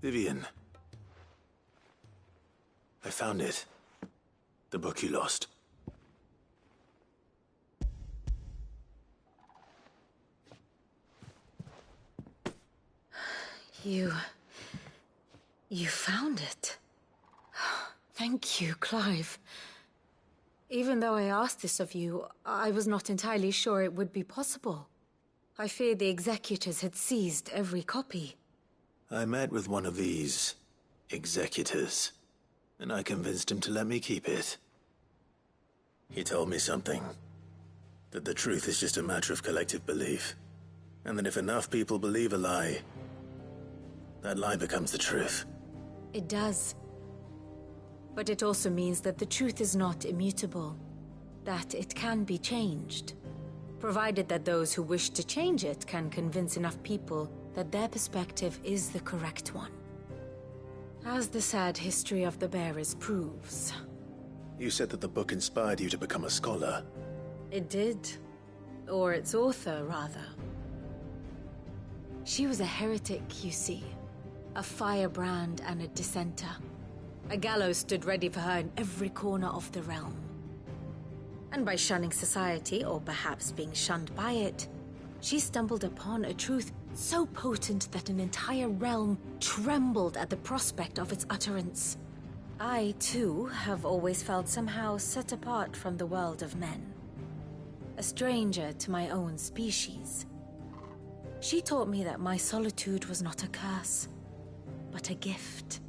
Vivian. I found it. The book you lost. You found it. Thank you, Clive. Even though I asked this of you, I was not entirely sure it would be possible. I feared the executors had seized every copy. I met with one of these executors, and I convinced him to let me keep it. He told me something. That the truth is just a matter of collective belief. And that if enough people believe a lie, that lie becomes the truth. It does. But it also means that the truth is not immutable. That it can be changed. Provided that those who wish to change it can convince enough people that their perspective is the correct one. As the sad history of the bearers proves. You said that the book inspired you to become a scholar. It did. Or its author, rather. She was a heretic, you see. A firebrand and a dissenter. A gallows stood ready for her in every corner of the realm. And by shunning society, or perhaps being shunned by it, she stumbled upon a truth so potent that an entire realm trembled at the prospect of its utterance. I, too, have always felt somehow set apart from the world of men. A stranger to my own species. She taught me that my solitude was not a curse, but a gift.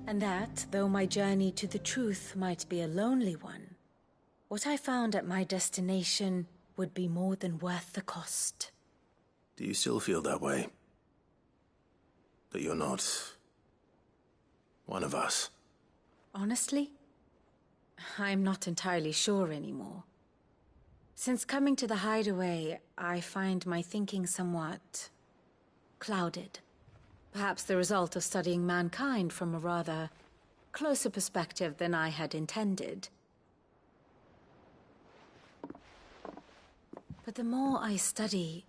And that, though my journey to the truth might be a lonely one, what I found at my destination would be more than worth the cost. Do you still feel that way? That you're not one of us? Honestly, I'm not entirely sure anymore. Since coming to the hideaway, I find my thinking somewhat clouded. Perhaps the result of studying mankind from a rather closer perspective than I had intended. But the more I study,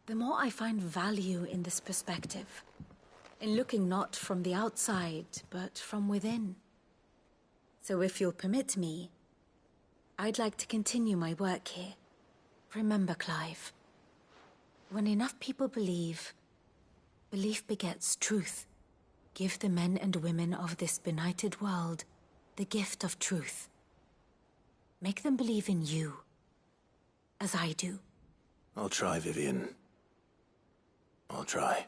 the more I find value in this perspective. In looking not from the outside, but from within. So if you'll permit me, I'd like to continue my work here. Remember, Clive, when enough people believe, belief begets truth. Give the men and women of this benighted world the gift of truth. Make them believe in you, as I do. I'll try, Vivian. I'll try.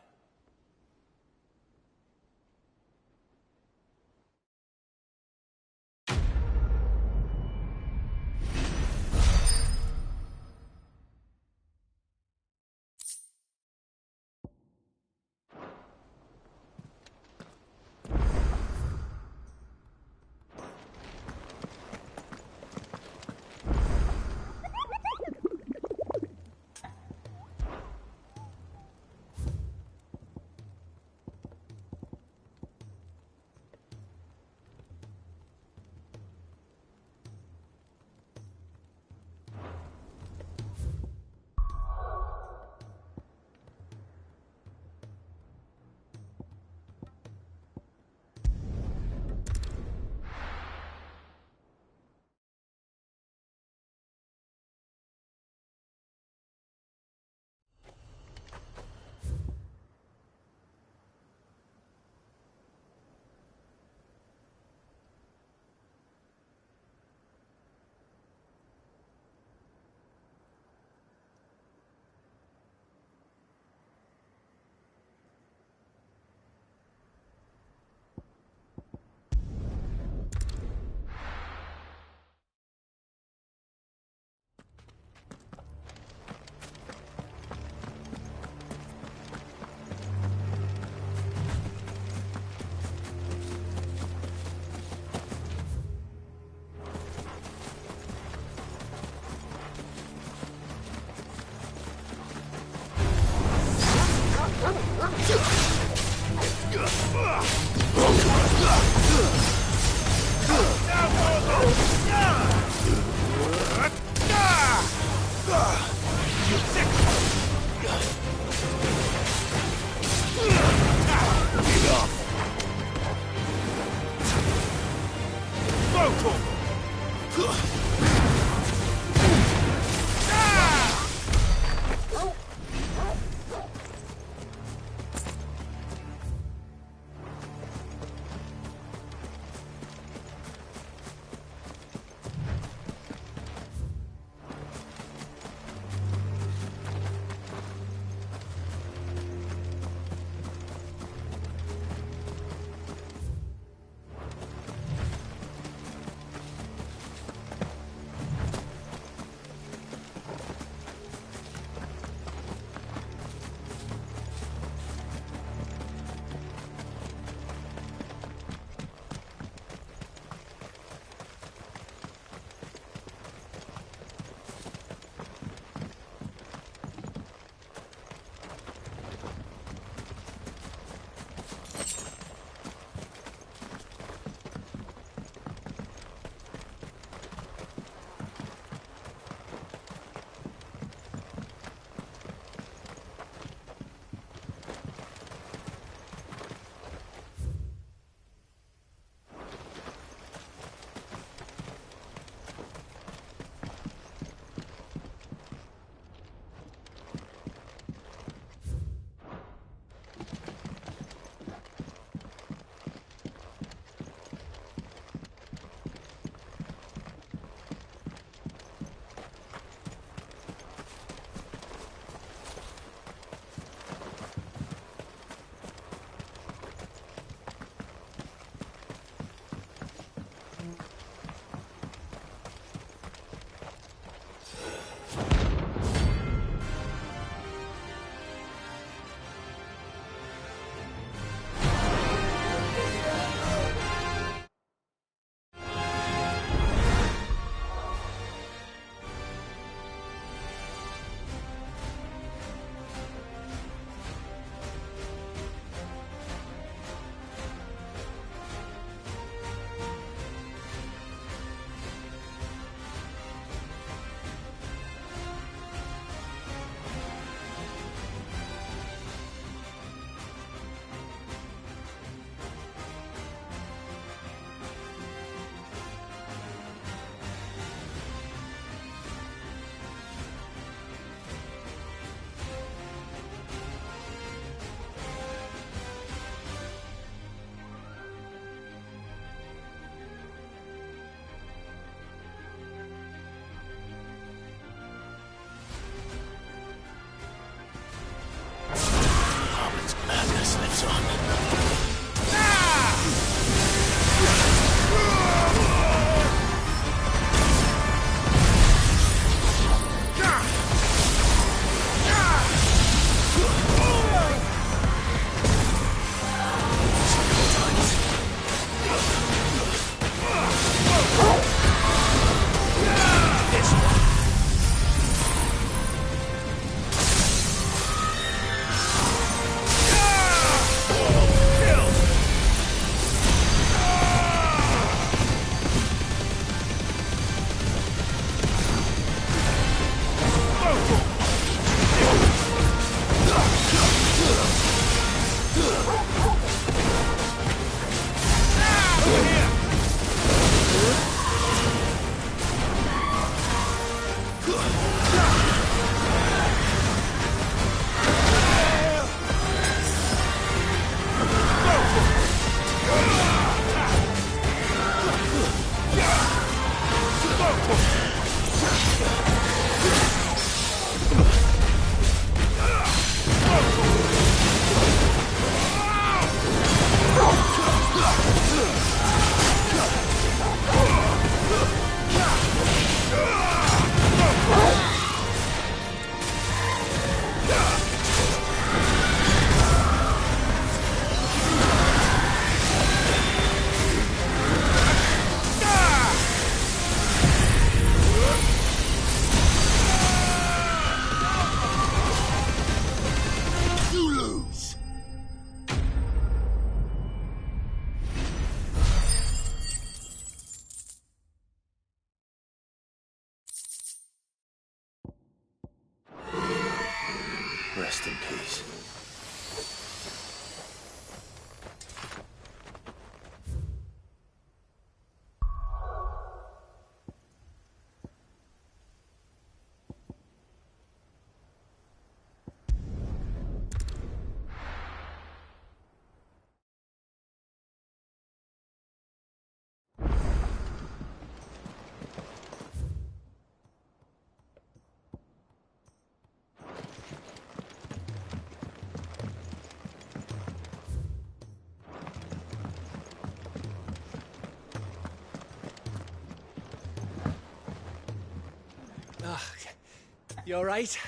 You alright?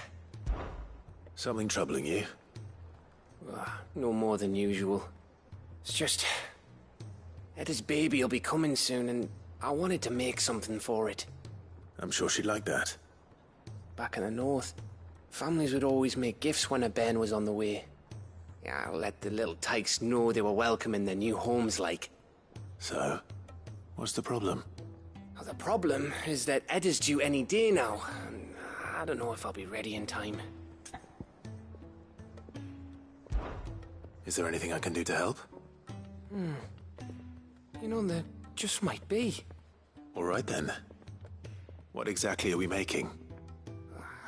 Something troubling you? No more than usual. It's just... Etta's baby will be coming soon, and I wanted to make something for it. I'm sure she'd like that. Back in the north, families would always make gifts when a bairn was on the way. Yeah, I'll let the little tykes know they were welcome in their new homes, like. So, what's the problem? Well, the problem is that Etta's due any day now, and I don't know if I'll be ready in time. Is there anything I can do to help? You know, there just might be. All right then. What exactly are we making?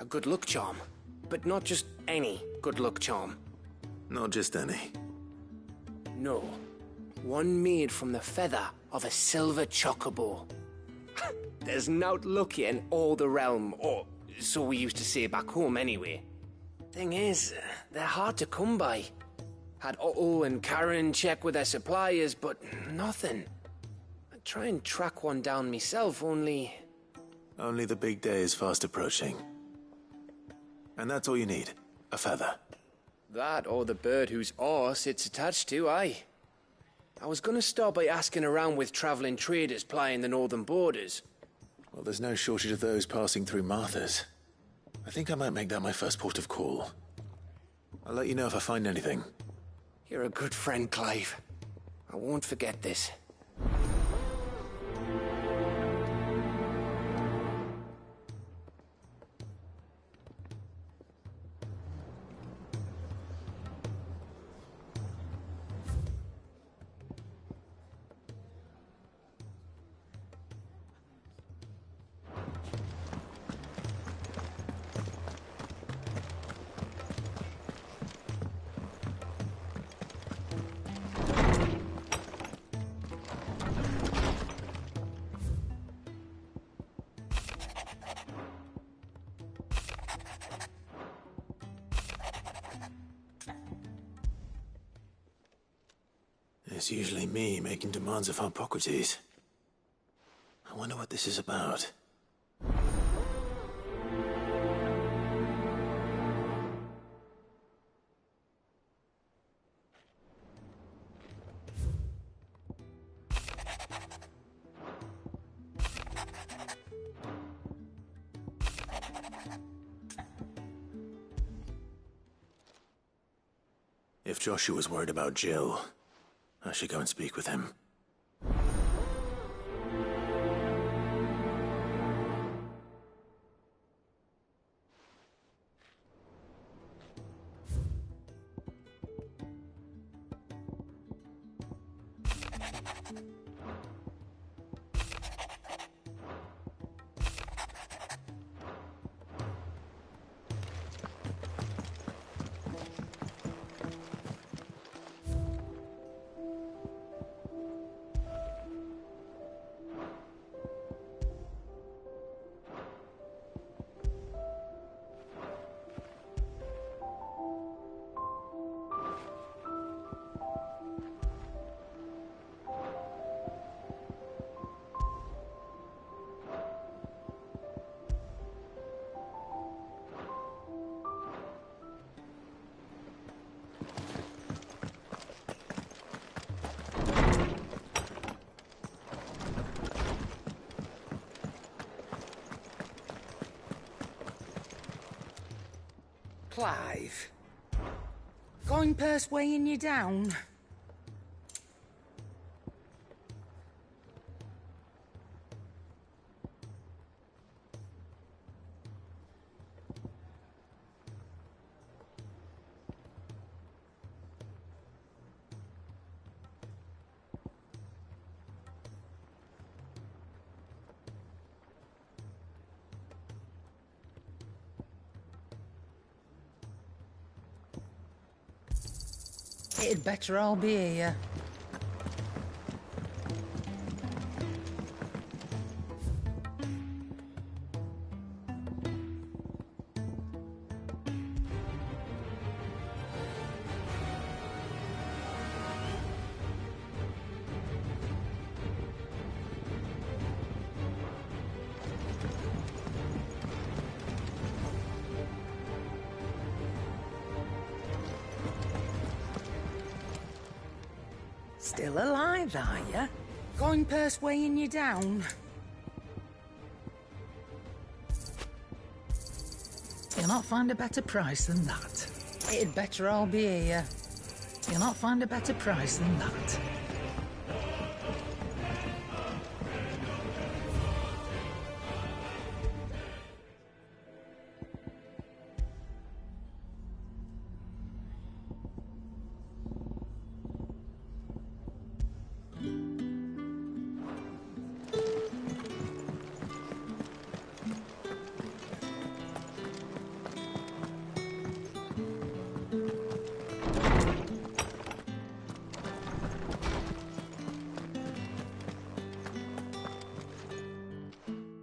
A good luck charm. But not just any good luck charm. Not just any. No. One made from the feather of a silver chocobo. There's naught luckier in all the realm, or so we used to say back home anyway. Thing is, they're hard to come by. Had Otto and Karen check with their suppliers, but nothing. I'd try and track one down myself, only... Only the big day is fast approaching. And that's all you need, a feather. That or the bird whose horse it's attached to, aye. I was gonna start by asking around with traveling traders plying the northern borders. Well, there's no shortage of those passing through Martha's. I think I might make that my first port of call. I'll let you know if I find anything. You're a good friend, Clive. I won't forget this. It's usually me making demands of Harpocrates. I wonder what this is about. If Joshua's worried about Jill, I should go and speak with him. Clive. Going purse weighing you down? It'd better all be here. Still alive, are you? Going purse weighing you down? You'll not find a better price than that. It'd better all be here. You'll not find a better price than that.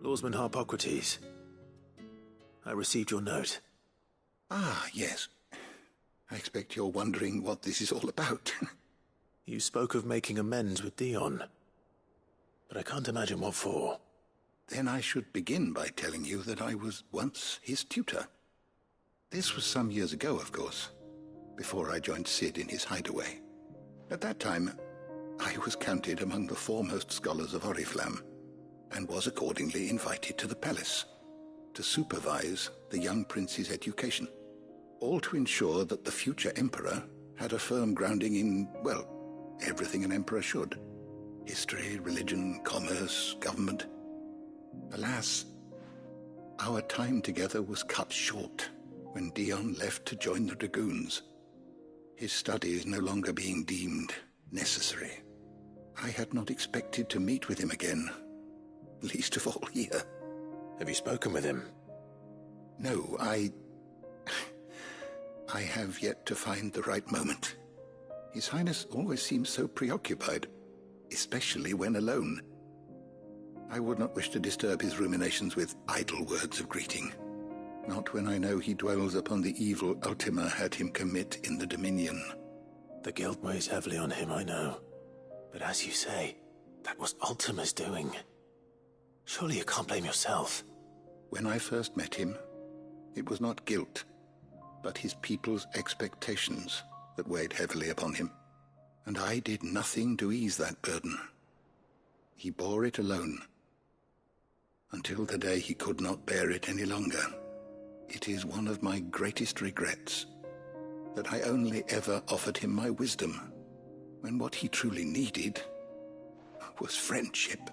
Lawsman Harpocrates. I received your note. Ah, yes. I expect you're wondering what this is all about. You spoke of making amends with Dion, but I can't imagine what for. Then I should begin by telling you that I was once his tutor. This was some years ago, of course, before I joined Sid in his hideaway. At that time, I was counted among the foremost scholars of Oriflamme, and was accordingly invited to the palace to supervise the young prince's education, all to ensure that the future emperor had a firm grounding in, well, everything an emperor should. History, religion, commerce, government. Alas, our time together was cut short when Dion left to join the Dragoons, his studies no longer being deemed necessary. I had not expected to meet with him again, least of all here. Have you spoken with him? No, I have yet to find the right moment. His Highness always seems so preoccupied, especially when alone. I would not wish to disturb his ruminations with idle words of greeting, not when I know he dwells upon the evil Ultima had him commit in the Dominion. The guilt weighs heavily on him, I know. But as you say, that was Ultima's doing. Surely you can't blame yourself. When I first met him, it was not guilt, but his people's expectations that weighed heavily upon him. And I did nothing to ease that burden. He bore it alone, until the day he could not bear it any longer. It is one of my greatest regrets that I only ever offered him my wisdom, when what he truly needed was friendship.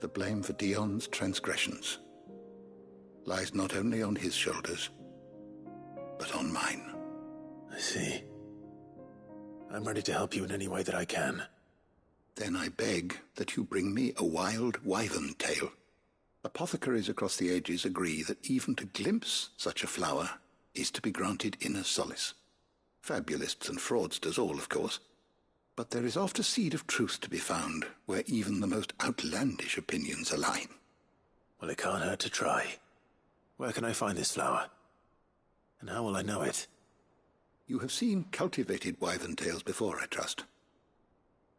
The blame for Dion's transgressions lies not only on his shoulders, but on mine. I see. I'm ready to help you in any way that I can. Then I beg that you bring me a wild wyvern tail. Apothecaries across the ages agree that even to glimpse such a flower is to be granted inner solace. Fabulists and fraudsters all, of course. But there is oft a seed of truth to be found where even the most outlandish opinions align. Well, it can't hurt to try. Where can I find this flower? And how will I know it? You have seen cultivated wyvern tails before, I trust.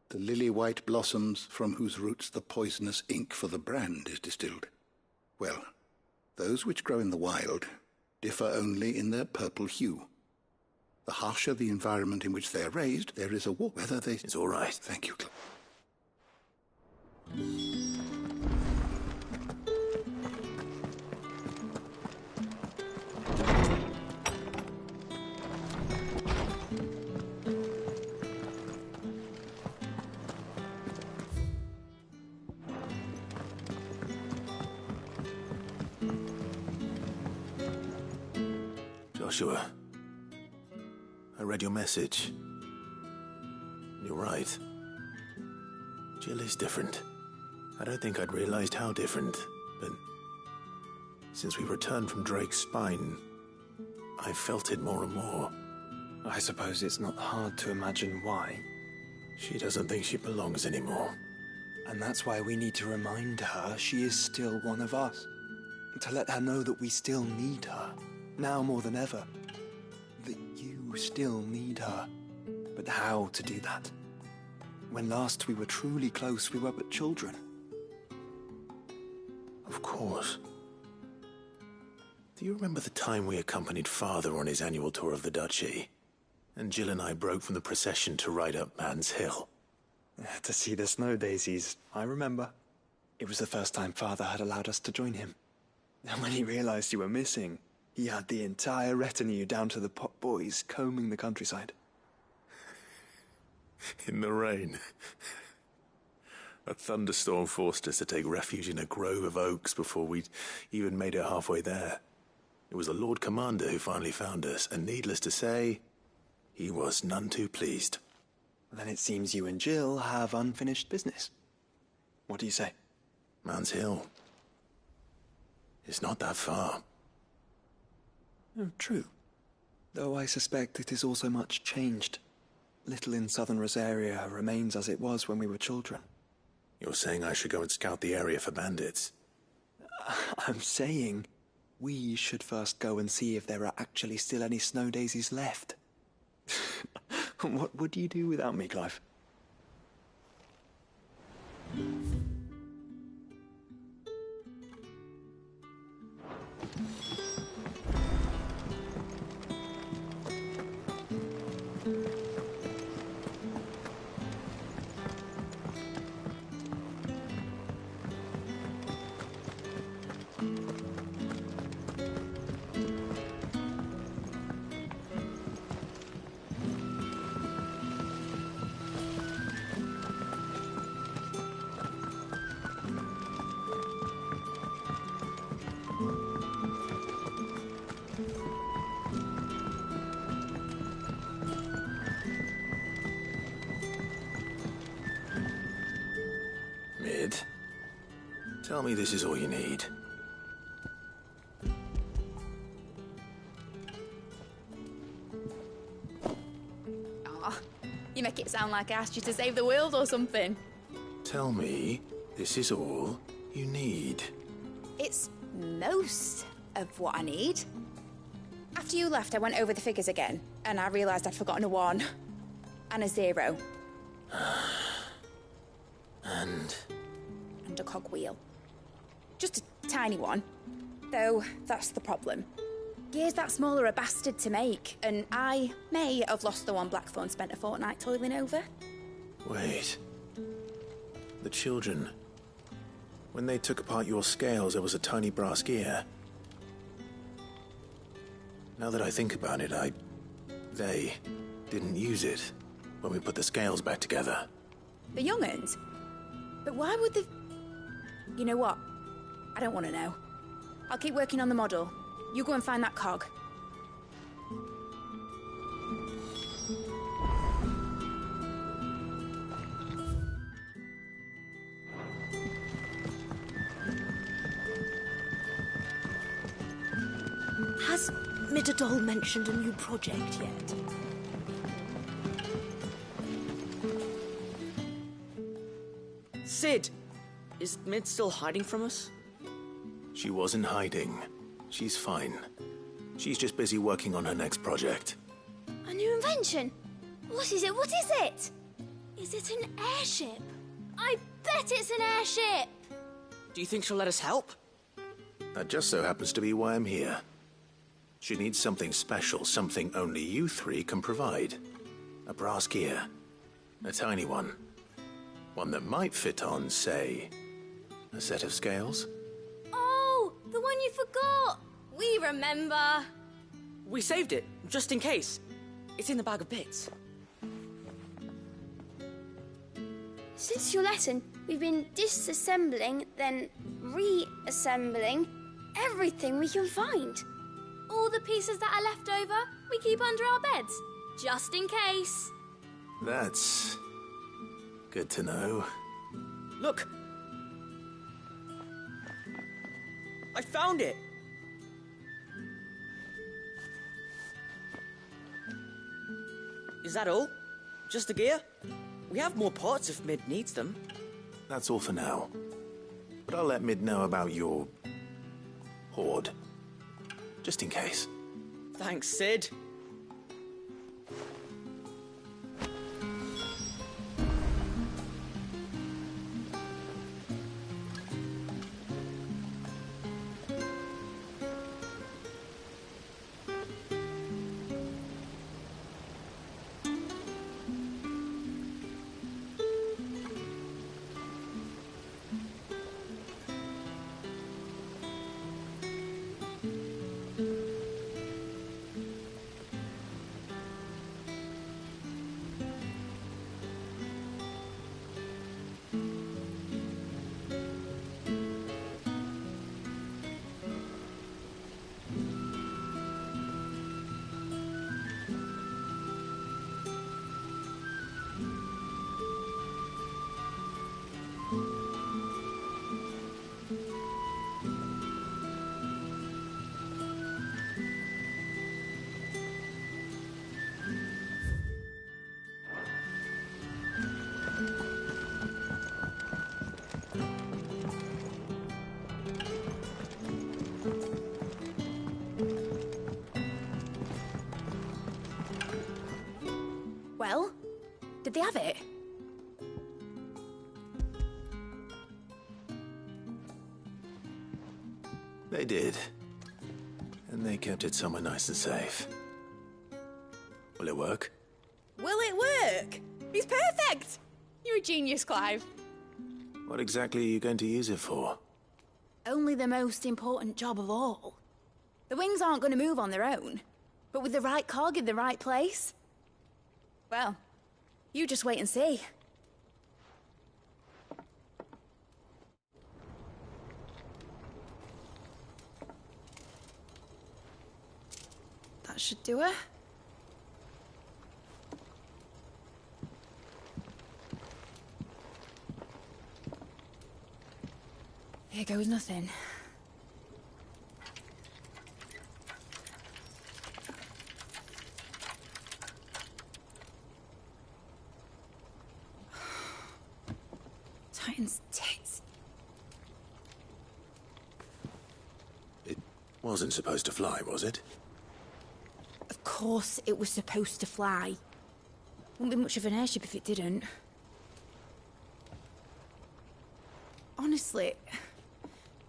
The lily-white blossoms from whose roots the poisonous ink for the brand is distilled. Well, those which grow in the wild differ only in their purple hue. The harsher the environment in which they are raised, there is a war. Whether they... It's all right. Thank you, Joshua, I read your message. You're right. Jill is different. I don't think I'd realized how different, but since we returned from Drake's spine, I've felt it more and more. I suppose it's not hard to imagine why. She doesn't think she belongs anymore. And that's why we need to remind her she is still one of us. To let her know that we still need her, now more than ever. That you still need her. But how to do that? When last we were truly close, we were but children. Of course. Do you remember the time we accompanied Father on his annual tour of the Duchy? And Jill and I broke from the procession to ride up Man's Hill? To see the snow daisies, I remember. It was the first time Father had allowed us to join him. And when he realized you were missing, he had the entire retinue down to the pot boys combing the countryside. In the rain. A thunderstorm forced us to take refuge in a grove of oaks before we'd even made it halfway there. It was the Lord Commander who finally found us, and needless to say, he was none too pleased. Then it seems you and Jill have unfinished business. What do you say? Man's Hill. It's not that far. Oh, true. Though I suspect it is also much changed. Little in southern Rosaria remains as it was when we were children. You're saying I should go and scout the area for bandits? I'm saying we should first go and see if there are actually still any snow daisies left. What would you do without me, Clive? Mid, tell me this is all you need. Aw, you make it sound like I asked you to save the world or something. Tell me this is all you need. It's most of what I need. After you left, I went over the figures again, and I realised I'd forgotten a 1 and a 0. And And a cogwheel. Just a tiny one. Though, that's the problem. Gears that small are a bastard to make, and I may have lost the one Blackthorn spent a fortnight toiling over. wait. The children. When they took apart your scales, there was a tiny brass gear. Now that I think about it, they didn't use it when we put the scales back together. The young'uns? But why would they... You know what? I don't want to know. I'll keep working on the model. You go and find that cog. Has Midadol mentioned a new project yet? Sid! Is Mid still hiding from us? She wasn't hiding. She's fine. She's just busy working on her next project. A new invention? What is it? What is it? Is it an airship? I bet it's an airship! Do you think she'll let us help? That just so happens to be why I'm here. She needs something special, something only you three can provide. A brass gear. A tiny one. One that might fit on, say, a set of scales? Oh, the one you forgot! We remember! We saved it, just in case. It's in the bag of bits. Since your lesson, we've been disassembling, then reassembling everything we can find. All the pieces that are left over, we keep under our beds, just in case. That's good to know. Look! I found it! Is that all? Just the gear? We have more parts if Mid needs them. That's all for now. But I'll let Mid know about your hoard. Just in case. Thanks, Sid. Did they have it? They did. And they kept it somewhere nice and safe. Will it work? Will it work? It's perfect! You're a genius, Clive. What exactly are you going to use it for? Only the most important job of all. The wings aren't going to move on their own. But with the right cog in the right place... well, you just wait and see. That should do it. Here goes nothing. Titan's tits. It wasn't supposed to fly, was it? Of course it was supposed to fly. Wouldn't be much of an airship if it didn't. Honestly,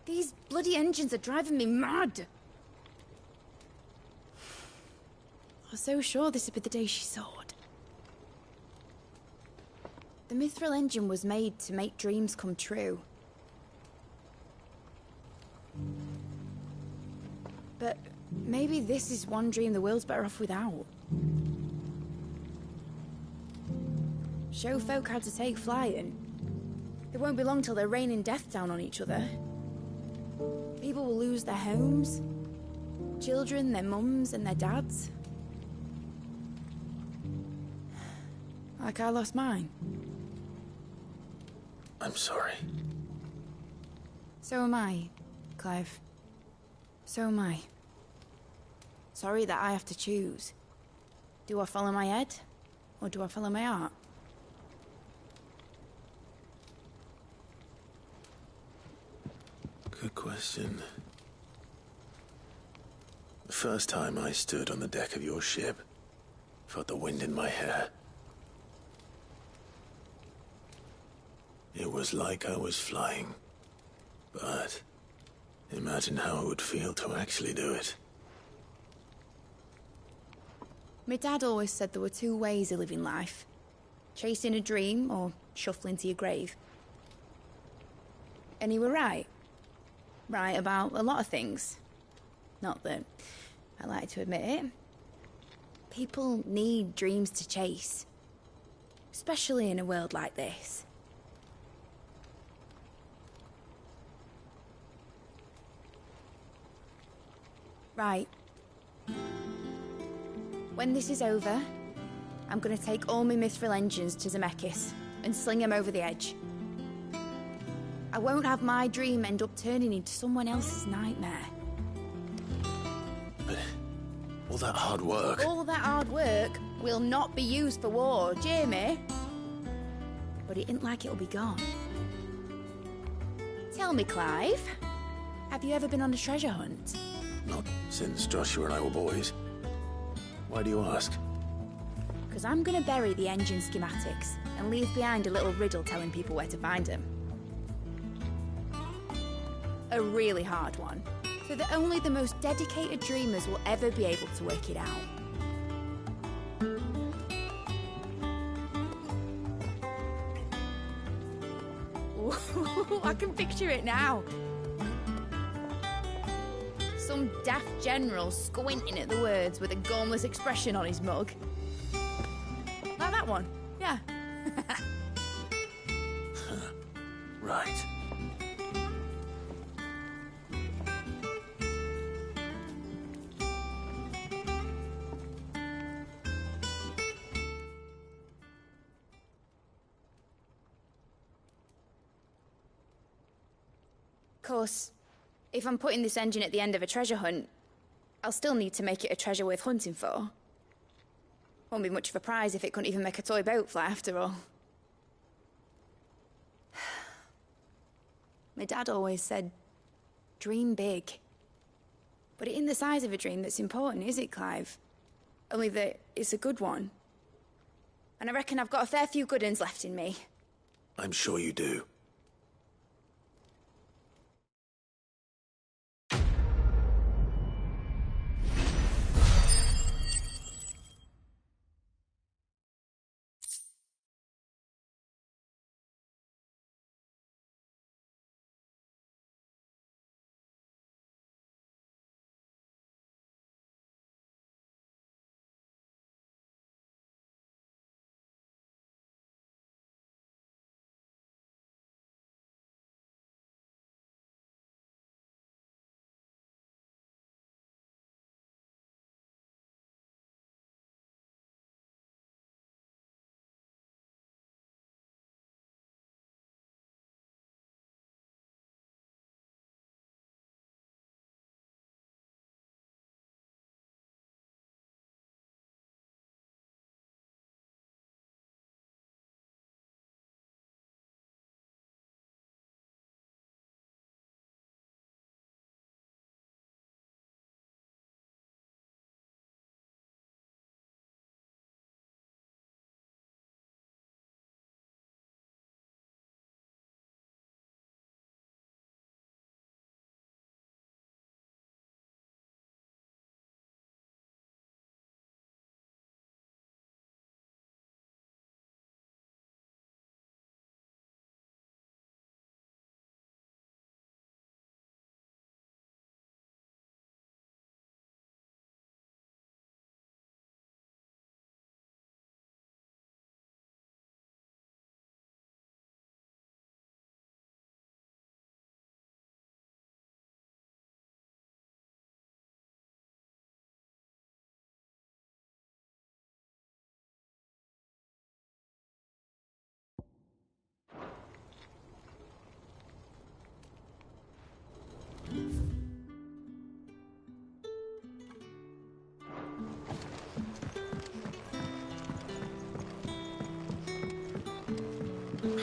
these bloody engines are driving me mad. I was so sure this would be the day she soared. The Mithril engine was made to make dreams come true. But maybe this is one dream the world's better off without. Show folk how to take flying. It won't be long till they're raining death down on each other. People will lose their homes. Children, their mums and their dads. Like I lost mine. I'm sorry. So am I, Clive. So am I. Sorry that I have to choose. Do I follow my head, or do I follow my heart? Good question. The first time I stood on the deck of your ship, felt the wind in my hair. It was like I was flying. But imagine how it would feel to actually do it. My dad always said there were two ways of living life. Chasing a dream or shuffling to your grave. And he were right. Right about a lot of things. Not that I like to admit it. People need dreams to chase. Especially in a world like this. Right. When this is over, I'm gonna take all my Mithril engines to Zemeckis and sling them over the edge. I won't have my dream end up turning into someone else's nightmare. But all that hard work... All that hard work will not be used for war, Jamie. But it ain't like it'll be gone. Tell me, Clive, have you ever been on a treasure hunt? Not since Joshua and I were boys. Why do you ask? Because I'm gonna bury the engine schematics and leave behind a little riddle telling people where to find them. A really hard one, so that only the most dedicated dreamers will ever be able to work it out. Ooh, I can picture it now. Some daft general squinting at the words with a gormless expression on his mug. Like that one, yeah. Right. Of course, if I'm putting this engine at the end of a treasure hunt, I'll still need to make it a treasure worth hunting for. Won't be much of a prize if it couldn't even make a toy boat fly after all. My dad always said, dream big. But it ain't the size of a dream that's important, is it, Clive? Only that it's a good one. and I reckon I've got a fair few good uns left in me. I'm sure you do.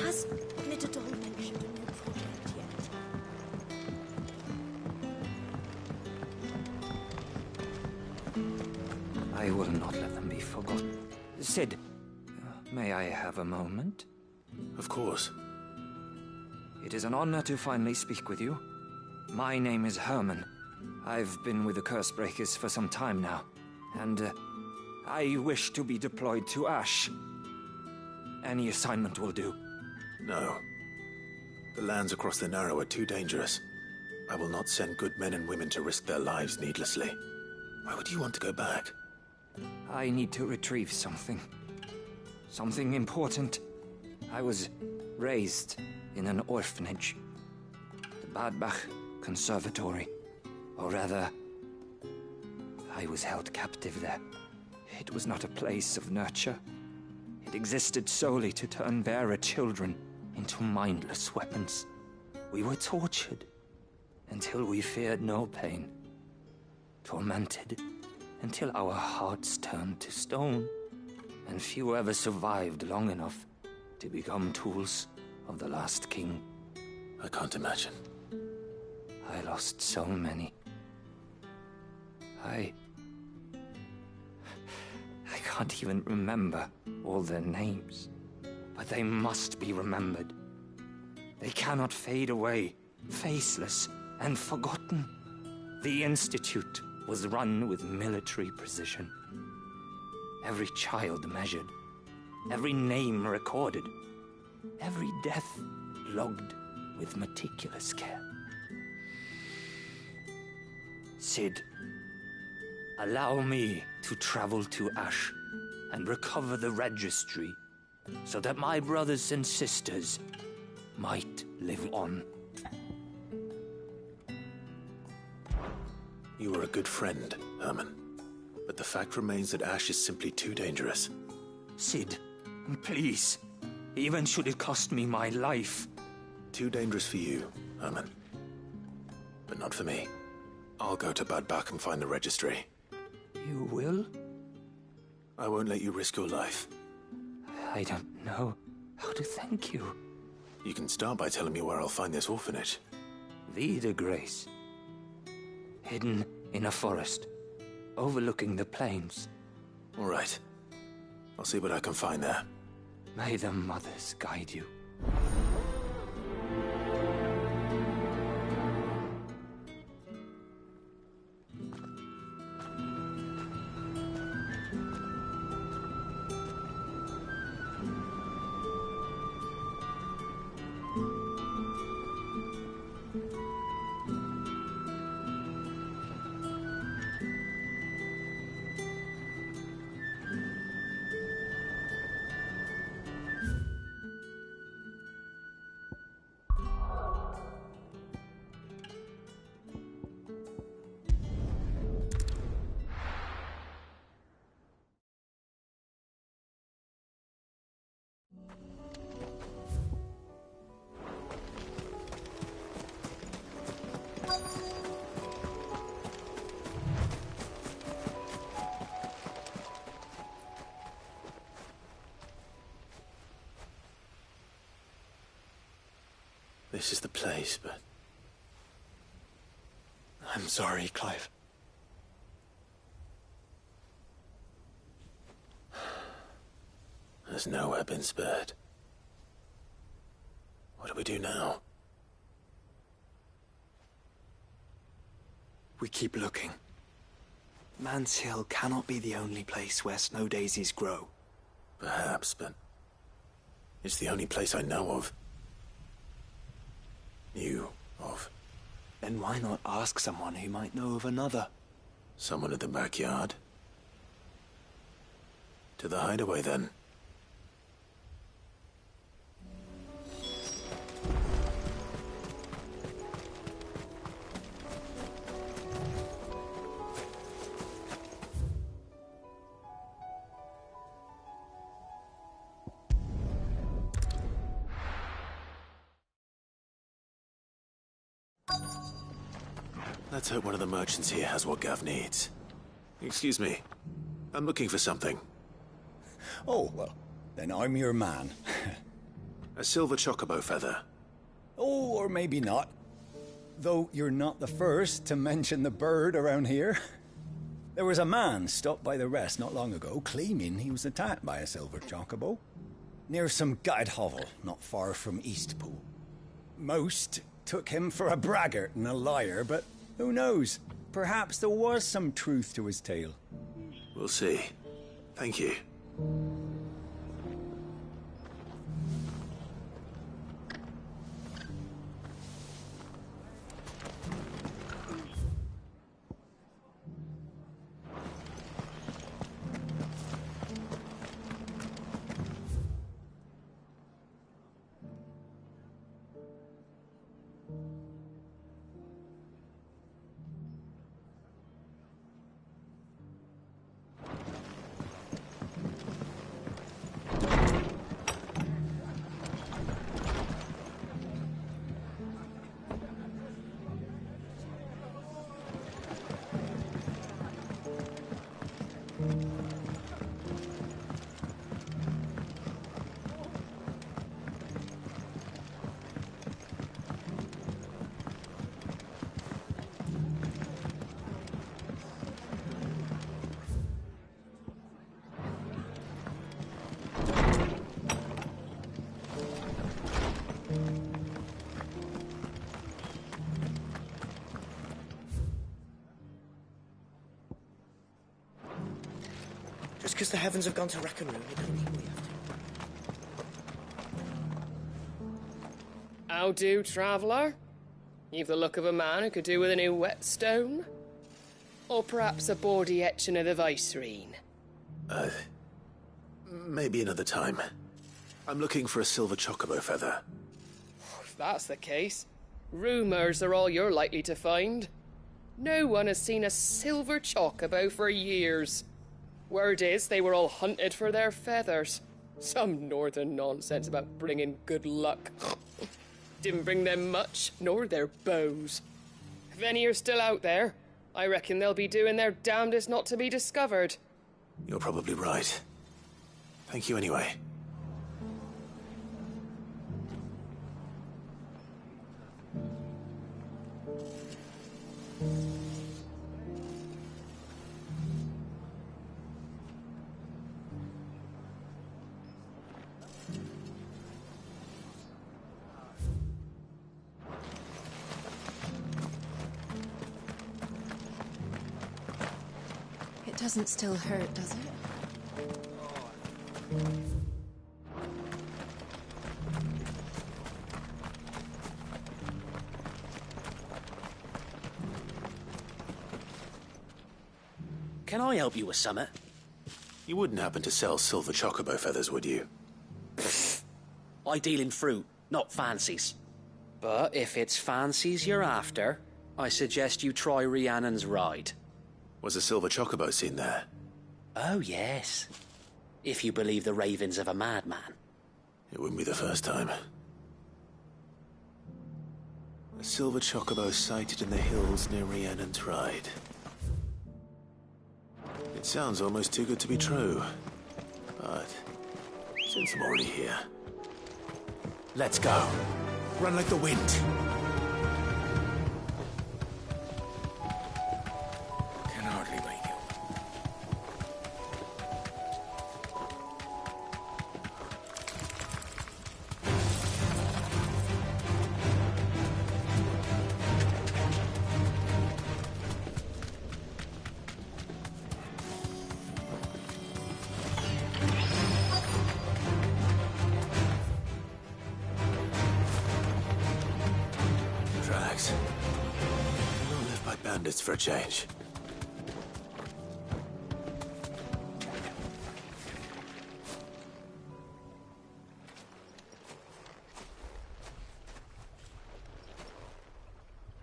Has Glitterdol mentioned a new project yet? I will not let them be forgotten. Sid, may I have a moment? Of course. It is an honor to finally speak with you. My name is Herman. I've been with the Cursebreakers for some time now, and I wish to be deployed to Ash. Any assignment will do. No. The lands across the Narrow are too dangerous. I will not send good men and women to risk their lives needlessly. Why would you want to go back? I need to retrieve something. Something important. I was raised in an orphanage. The Badbach Conservatory. Or rather, I was held captive there. It was not a place of nurture. It existed solely to turn bearer children into mindless weapons. We were tortured until we feared no pain. Tormented until our hearts turned to stone. And few ever survived long enough to become tools of the last king. I can't imagine. I lost so many. I can't even remember all their names. But they must be remembered. They cannot fade away, faceless and forgotten. The Institute was run with military precision. Every child measured, every name recorded, every death logged with meticulous care. Sid, allow me to travel to Ash and recover the registry so that my brothers and sisters might live on. You were a good friend, Herman. But the fact remains that Ash is simply too dangerous. Sid, please. Even should it cost me my life. Too dangerous for you, Herman. But not for me. I'll go to Badbach and find the registry. You will? I won't let you risk your life. I don't know how to thank you. You can start by telling me where I'll find this orphanage. Vida Grace. Hidden in a forest, overlooking the plains. All right. I'll see what I can find there. May the mothers guide you. This is the place, but... I'm sorry, Clive. Has nowhere been spared. What do we do now? We keep looking. Man's Hill cannot be the only place where snow daisies grow. Perhaps, but... it's the only place I know of. Knew of. Then why not ask someone who might know of another? Someone at the backyard? To the hideaway, then. Let's hope one of the merchants here has what Gav needs. Excuse me. I'm looking for something. Oh, well, then I'm your man. A silver chocobo feather. Oh, or maybe not. Though you're not the first to mention the bird around here. There was a man stopped by the rest not long ago claiming he was attacked by a silver chocobo. Near some gutted hovel not far from Eastpool. Most took him for a braggart and a liar, but who knows? Perhaps there was some truth to his tale. We'll see. Thank you. Just because the heavens have gone to wreck and ruin, it doesn't mean we have to. How do, traveller? You've the look of a man who could do with a new whetstone. Or perhaps a bawdy etching of the Vicerine. Maybe another time. I'm looking for a silver chocobo feather. If that's the case, rumours are all you're likely to find. No one has seen a silver chocobo for years. Word is they were all hunted for their feathers. Some northern nonsense about bringing good luck. Didn't bring them much, nor their bows. If any are still out there, I reckon they'll be doing their damnedest not to be discovered. You're probably right. Thank you anyway. Doesn't still hurt, does it? Can I help you with summit? You wouldn't happen to sell silver chocobo feathers, would you? I deal in fruit, not fancies. But if it's fancies you're after, I suggest you try Rhiannon's ride. Was a silver chocobo seen there? Oh, yes. If you believe the ravings of a madman. It wouldn't be the first time. A silver chocobo sighted in the hills near Rhiannon's ride. It sounds almost too good to be true. But since I'm already here, let's go. Run like the wind. Can hardly wait. Drags. I don't live by bandits for a change.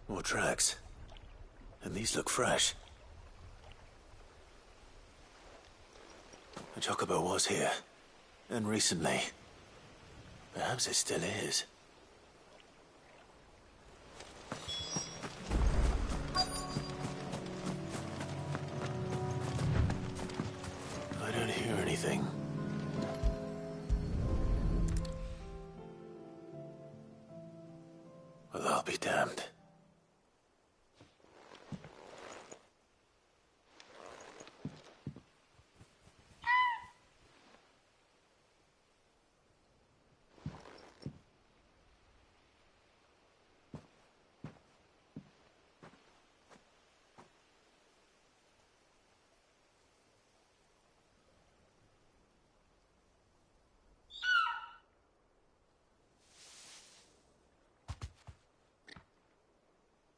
More tracks. And these look fresh. The chocobo was here. And recently. Perhaps it still is. I don't hear anything. Well, I'll be damned.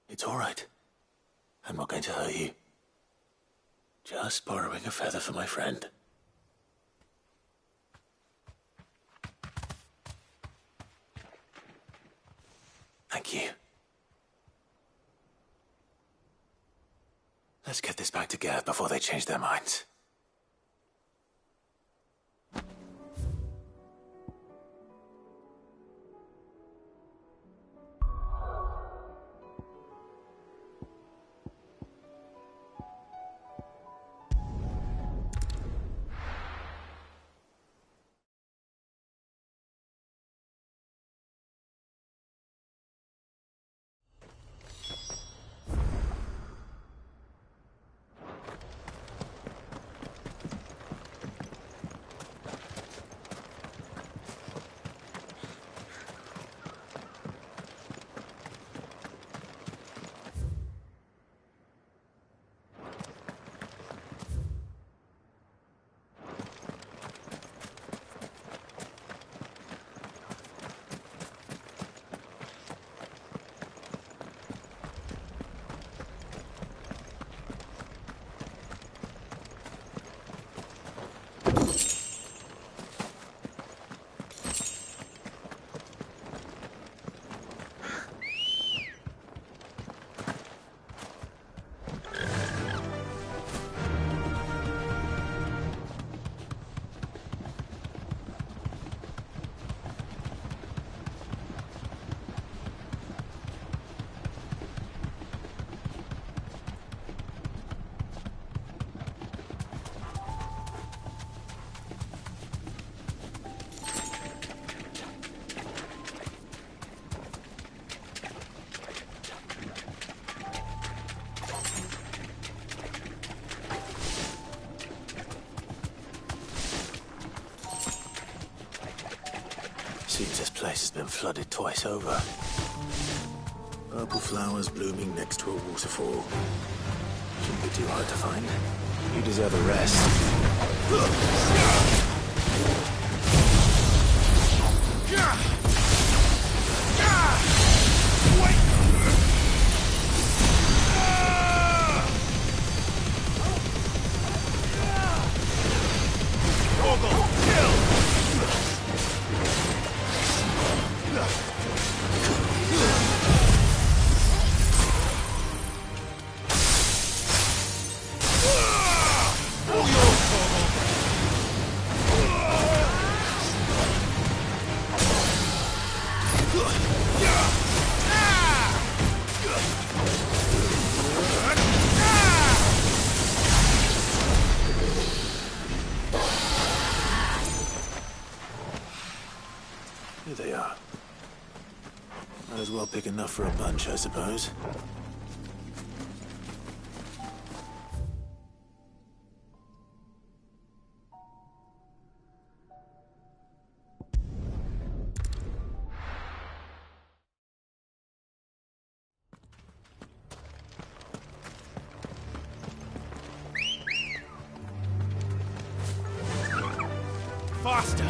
It's all right. I'm not going to hurt you. Just borrowing a feather for my friend. Thank you. Let's get this back to Gav before they change their minds. Seems this place has been flooded twice over. Purple flowers blooming next to a waterfall. Shouldn't be too hard to find. You deserve a rest. Here they are. Might as well pick enough for a bunch, I suppose. Faster!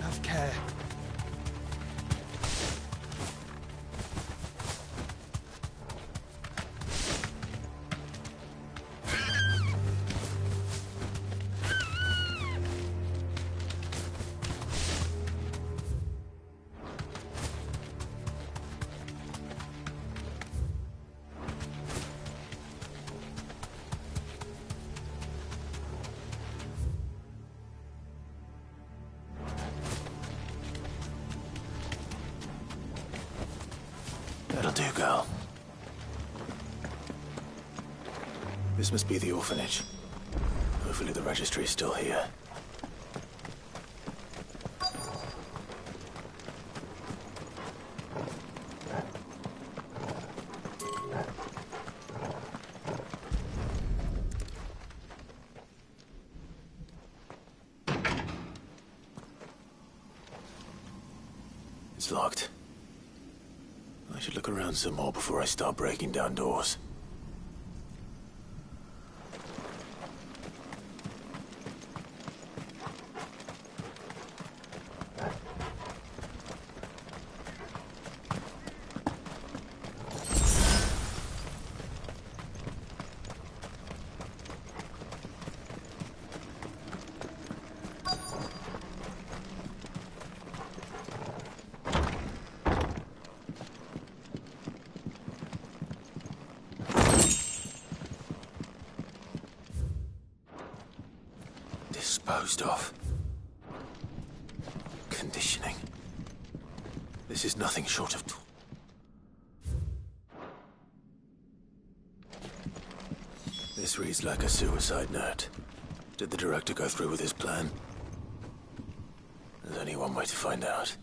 Have care. That'll do, girl. This must be the orphanage. Hopefully the registry is still here. It's locked. I should look around some more before I start breaking down doors. Disposed of. Conditioning. This is nothing short of... This reads like a suicide note. Did the director go through with his plan? There's only one way to find out.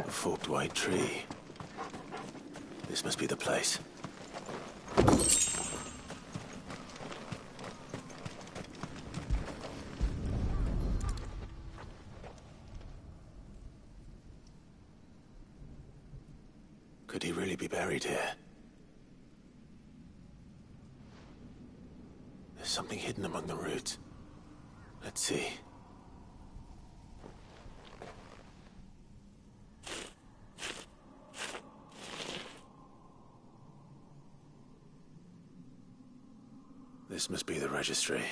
A forked white tree. This must be the place. Could he really be buried here? There's something hidden among the roots. Let's see. This must be the registry.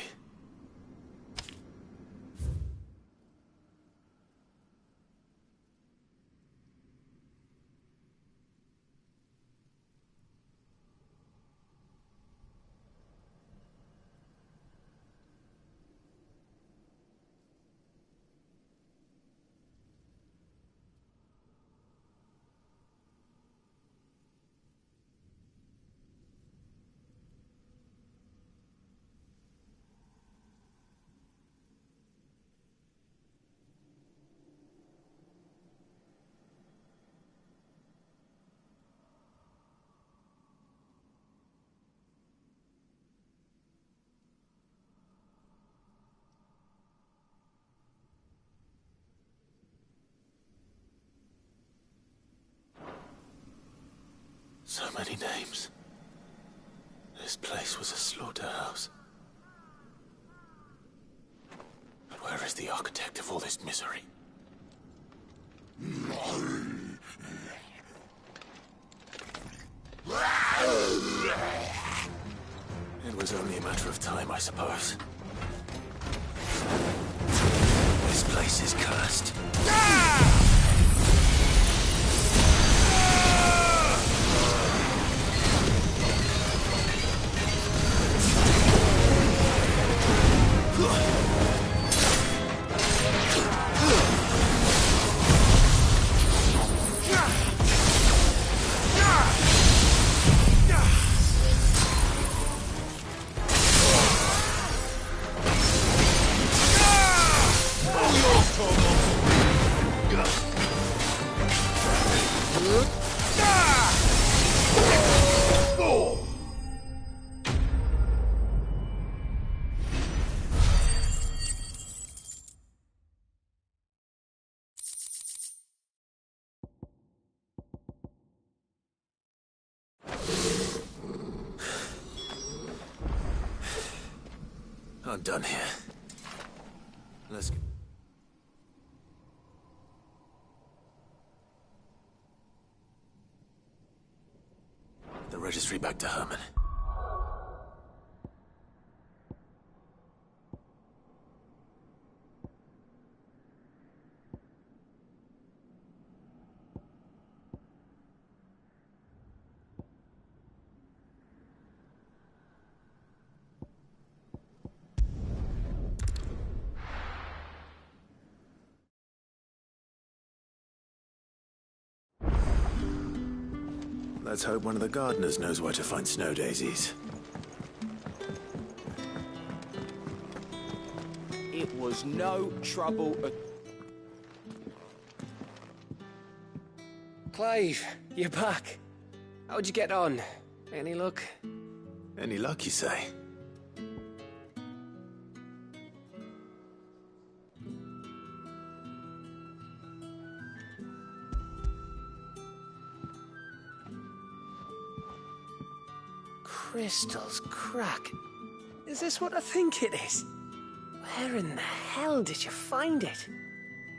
So many names. This place was a slaughterhouse. But where is the architect of all this misery? It was only a matter of time, I suppose. This place is cursed. I'm done here. Let's go. The registry back to Herman. Let's hope one of the gardeners knows where to find snow daisies. It was no trouble at... Clive, you're back. How'd you get on? Any luck? Any luck, you say? Crystal's crack. Is this what I think it is? Where in the hell did you find it?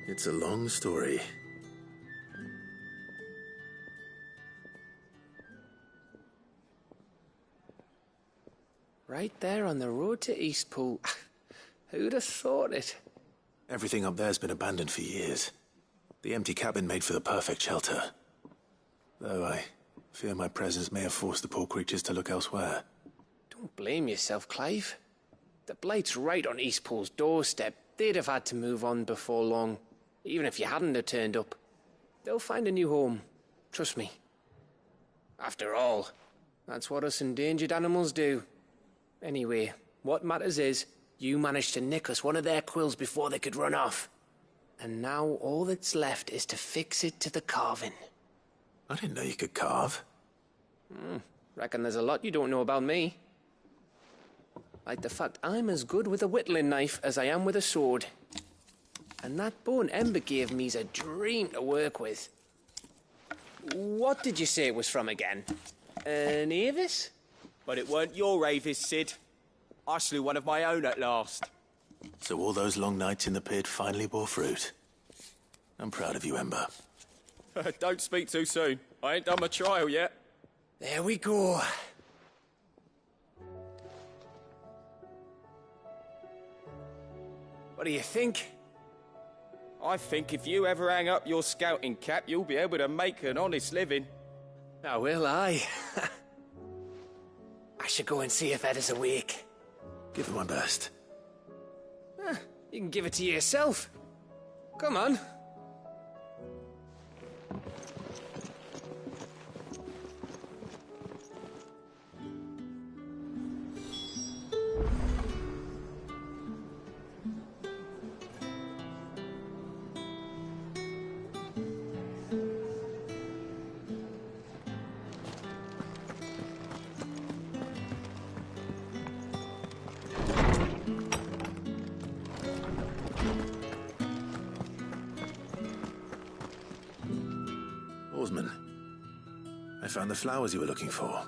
It's a long story. Right there on the road to Eastpool. Who'd have thought it? Everything up there's been abandoned for years. The empty cabin made for the perfect shelter. Though I fear my presence may have forced the poor creatures to look elsewhere. Don't blame yourself, Clive. The Blight's right on Eastpool's doorstep. They'd have had to move on before long, even if you hadn't have turned up. They'll find a new home. Trust me. After all, that's what us endangered animals do. Anyway, what matters is, you managed to nick us one of their quills before they could run off. And now all that's left is to fix it to the carving. I didn't know you could carve. Reckon there's a lot you don't know about me. Like the fact I'm as good with a whittling knife as I am with a sword. And that bone Ember gave me's a dream to work with. What did you say it was from again? An Avis? But it weren't your Avis, Sid. I slew one of my own at last. So all those long nights in the pit finally bore fruit. I'm proud of you, Ember. Don't speak too soon. I ain't done my trial yet. There we go. What do you think? I think if you ever hang up your scouting cap, you'll be able to make an honest living. Now will I? I should go and see if Ed is awake. Give it my best. You can give it to yourself. Come on. I found the flowers you were looking for.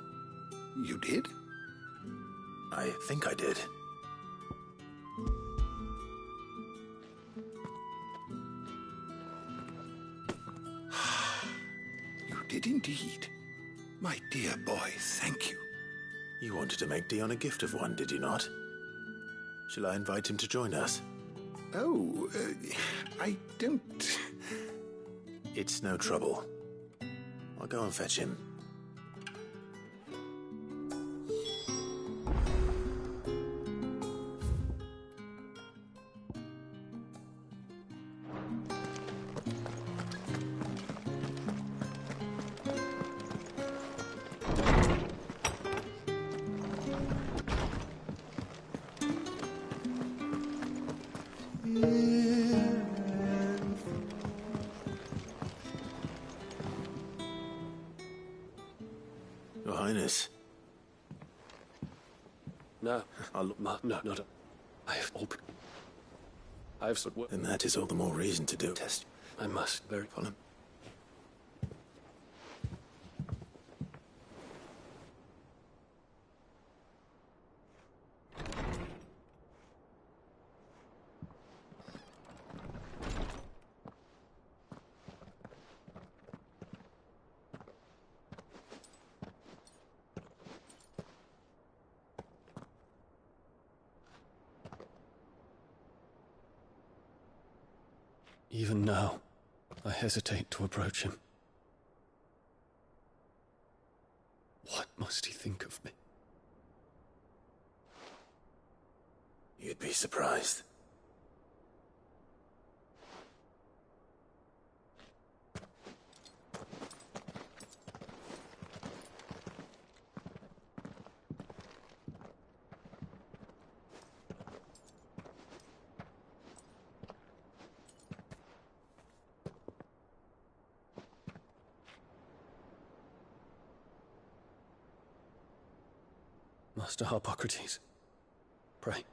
You did? I think I did. You did indeed. My dear boy, thank you. You wanted to make Dion a gift of one, did you not? Shall I invite him to join us? Oh, I don't... It's no trouble. I'll go and fetch him. Your Highness. No. No, not. I have stood work. Then that is all the more reason to do test. I must. Very. Follow. Even now, I hesitate to approach him. What must he think of me? You'd be surprised. Master Harpocrates, pray,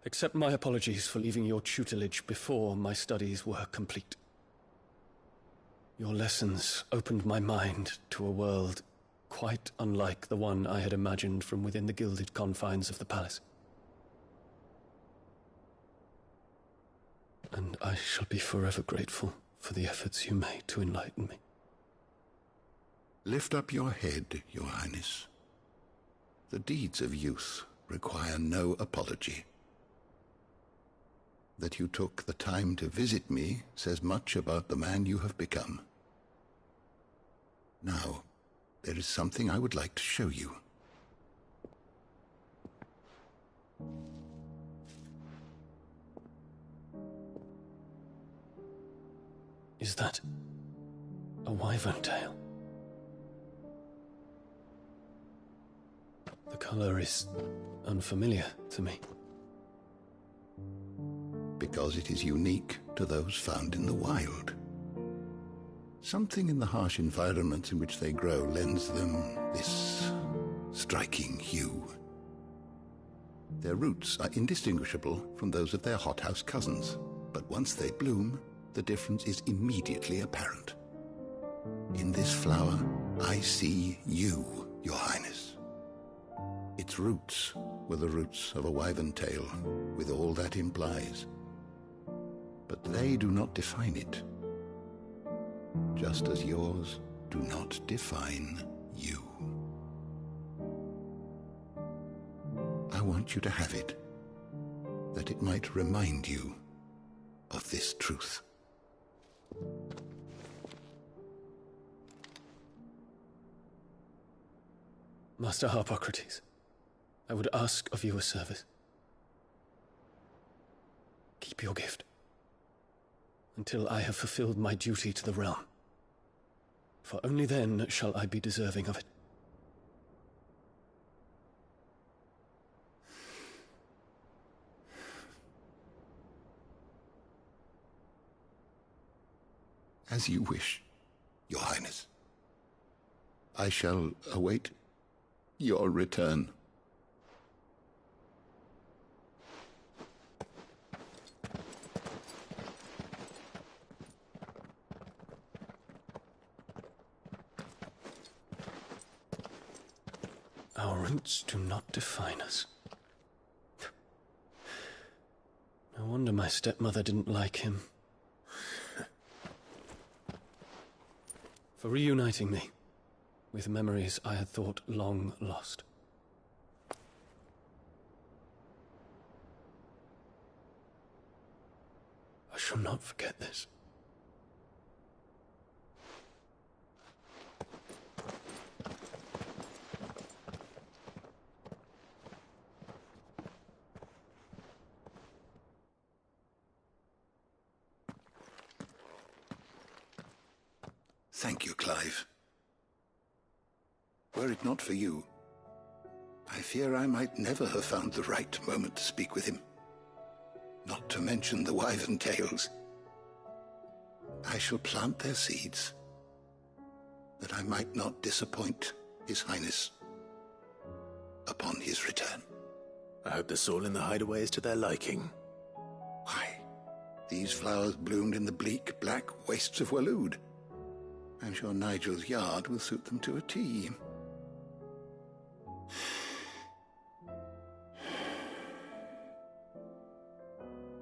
accept my apologies for leaving your tutelage before my studies were complete. Your lessons opened my mind to a world quite unlike the one I had imagined from within the gilded confines of the palace. And I shall be forever grateful for the efforts you made to enlighten me. Lift up your head, Your Highness. The deeds of youth require no apology. That you took the time to visit me says much about the man you have become. Now, there is something I would like to show you. Is that a wyvern tail? The color is unfamiliar to me. Because it is unique to those found in the wild. Something in the harsh environments in which they grow lends them this striking hue. Their roots are indistinguishable from those of their hothouse cousins, but once they bloom, the difference is immediately apparent. In this flower, I see you, Your Highness. Its roots were the roots of a wyvern tail, with all that implies. But they do not define it, just as yours do not define you. I want you to have it, that it might remind you of this truth. Master Harpocrates, I would ask of you a service. Keep your gift until I have fulfilled my duty to the realm, for only then shall I be deserving of it. As you wish, Your Highness. I shall await your return. Our roots do not define us. No wonder my stepmother didn't like him. For reuniting me with memories I had thought long lost. I shall not forget this. Thank you, Clive. Were it not for you, I fear I might never have found the right moment to speak with him. Not to mention the wyvern tales. I shall plant their seeds, that I might not disappoint His Highness upon his return. I hope the soil in the hideaway is to their liking. Why, these flowers bloomed in the bleak, black wastes of Waloed. I'm sure Nigel's yard will suit them to a T.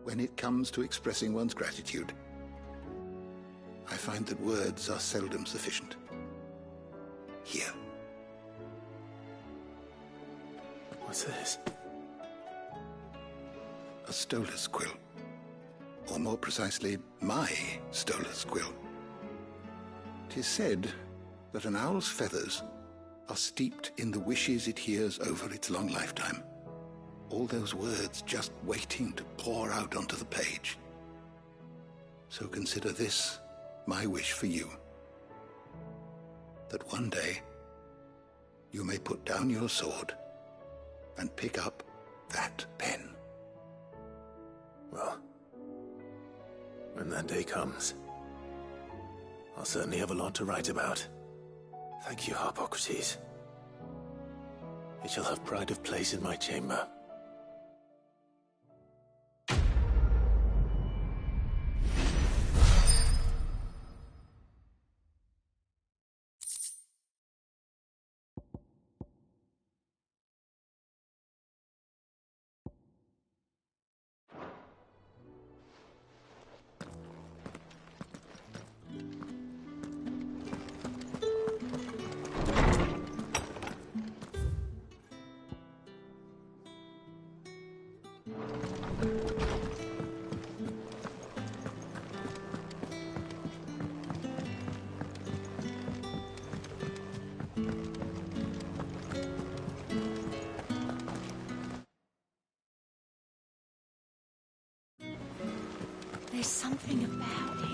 When it comes to expressing one's gratitude, I find that words are seldom sufficient. Here. What's this? A stolas quill. Or more precisely, my stolas quill. 'Tis said that an owl's feathers are steeped in the wishes it hears over its long lifetime. All those words just waiting to pour out onto the page. So consider this my wish for you. That one day you may put down your sword and pick up that pen. Well, when that day comes, I'll certainly have a lot to write about. Thank you, Harpocrates. It shall have pride of place in my chamber. There's something about it.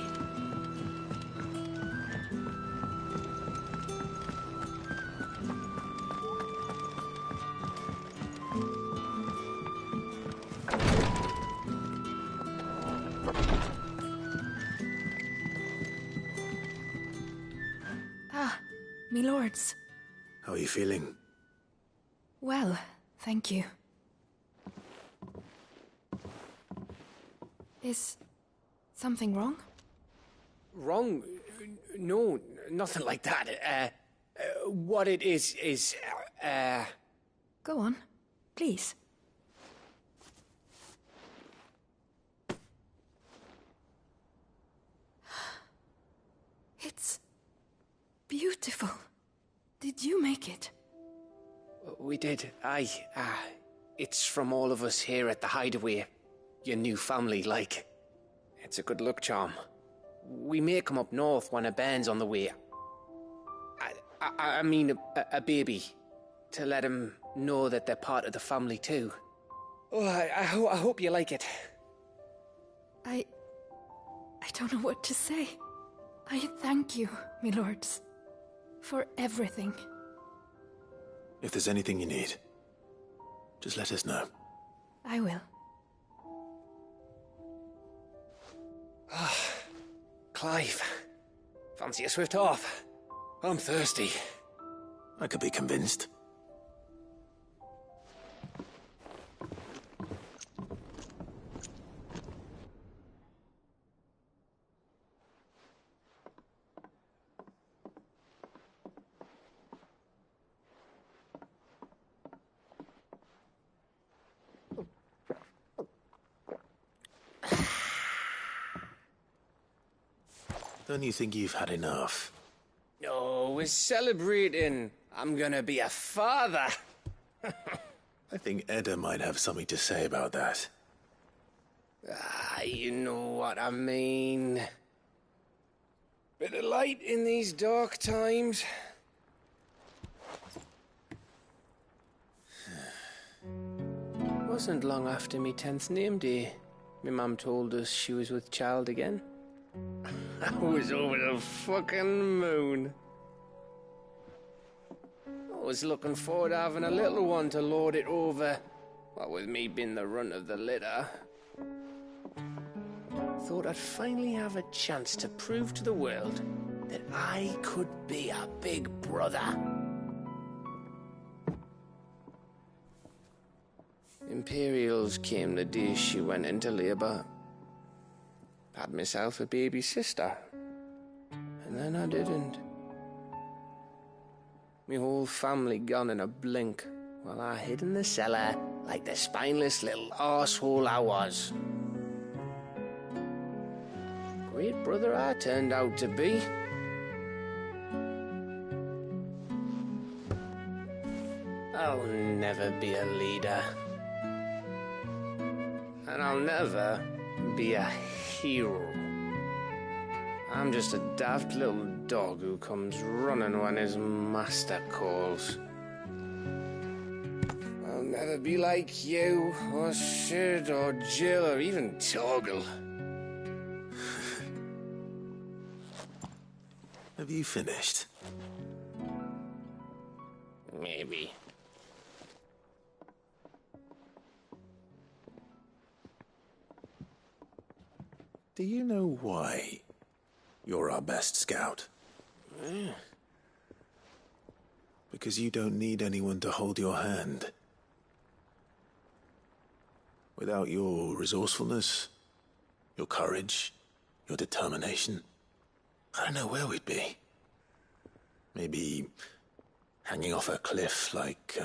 Ah, me lords. How are you feeling? Well, thank you. Is something wrong? Wrong? No, nothing like that. What it is, Go on, please. It's beautiful. Did you make it? We did. Aye. It's from all of us here at the Hideaway. Your new family, like. It's a good luck charm. We may come up north when a band's on the way. I mean a baby. To let him know that they're part of the family too. Oh, I hope you like it. I don't know what to say. I thank you, me lords, for everything. If there's anything you need, just let us know. I will. Clive, fancy a swift off? I'm thirsty. I could be convinced. Don't you think you've had enough? Oh, we're celebrating. I'm gonna be a father. I think Edda might have something to say about that. Ah, you know what I mean. Bit of light in these dark times. Wasn't long after me 10th name day, my mum told us she was with child again. I was over the fucking moon. I was looking forward to having a little one to lord it over, what with me being the runt of the litter. Thought I'd finally have a chance to prove to the world that I could be a big brother. Imperials came the day she went into labour. Had myself a baby sister. And then I didn't. Me whole family gone in a blink, while I hid in the cellar like the spineless little arsehole I was. Great brother I turned out to be. I'll never be a leader. And I'll never be a hero. I'm just a daft little dog who comes running when his master calls. I'll never be like you, or Sid, or Jill, or even Torgal. Have you finished? Maybe. Do you know why you're our best scout? Because you don't need anyone to hold your hand. Without your resourcefulness, your courage, your determination, I don't know where we'd be. Maybe hanging off a cliff like,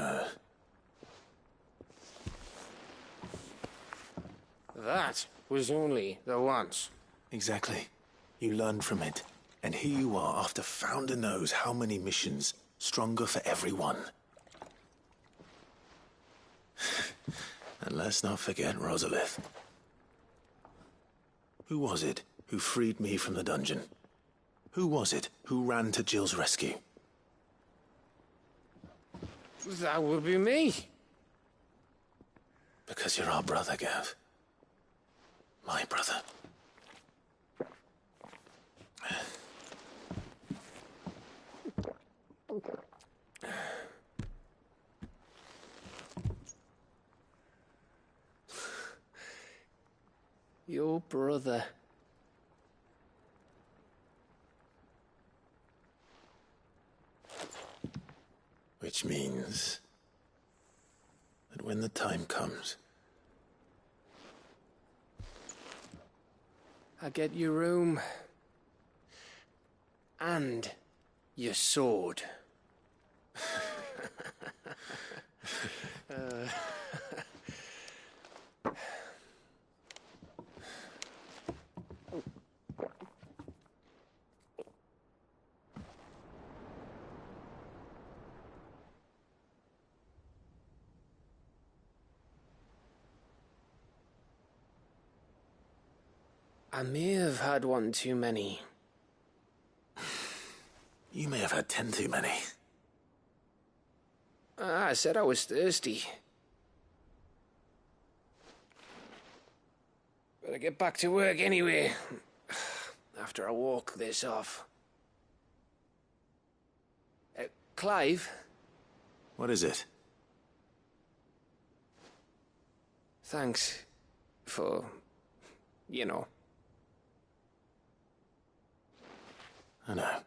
That was only the once. Exactly. You learned from it. And here you are after Founder knows how many missions, stronger for everyone. And let's not forget Rosalith. Who was it who freed me from the dungeon? Who was it who ran to Jill's rescue? That would be me. Because you're our brother, Gav. My brother. Your brother. Which means that when the time comes, I get your room. And your sword. I may have had one too many. you may have had 10 too many. I said I was thirsty. Better get back to work anyway. After I walk this off. Clive? What is it? Thanks for, you know. I know.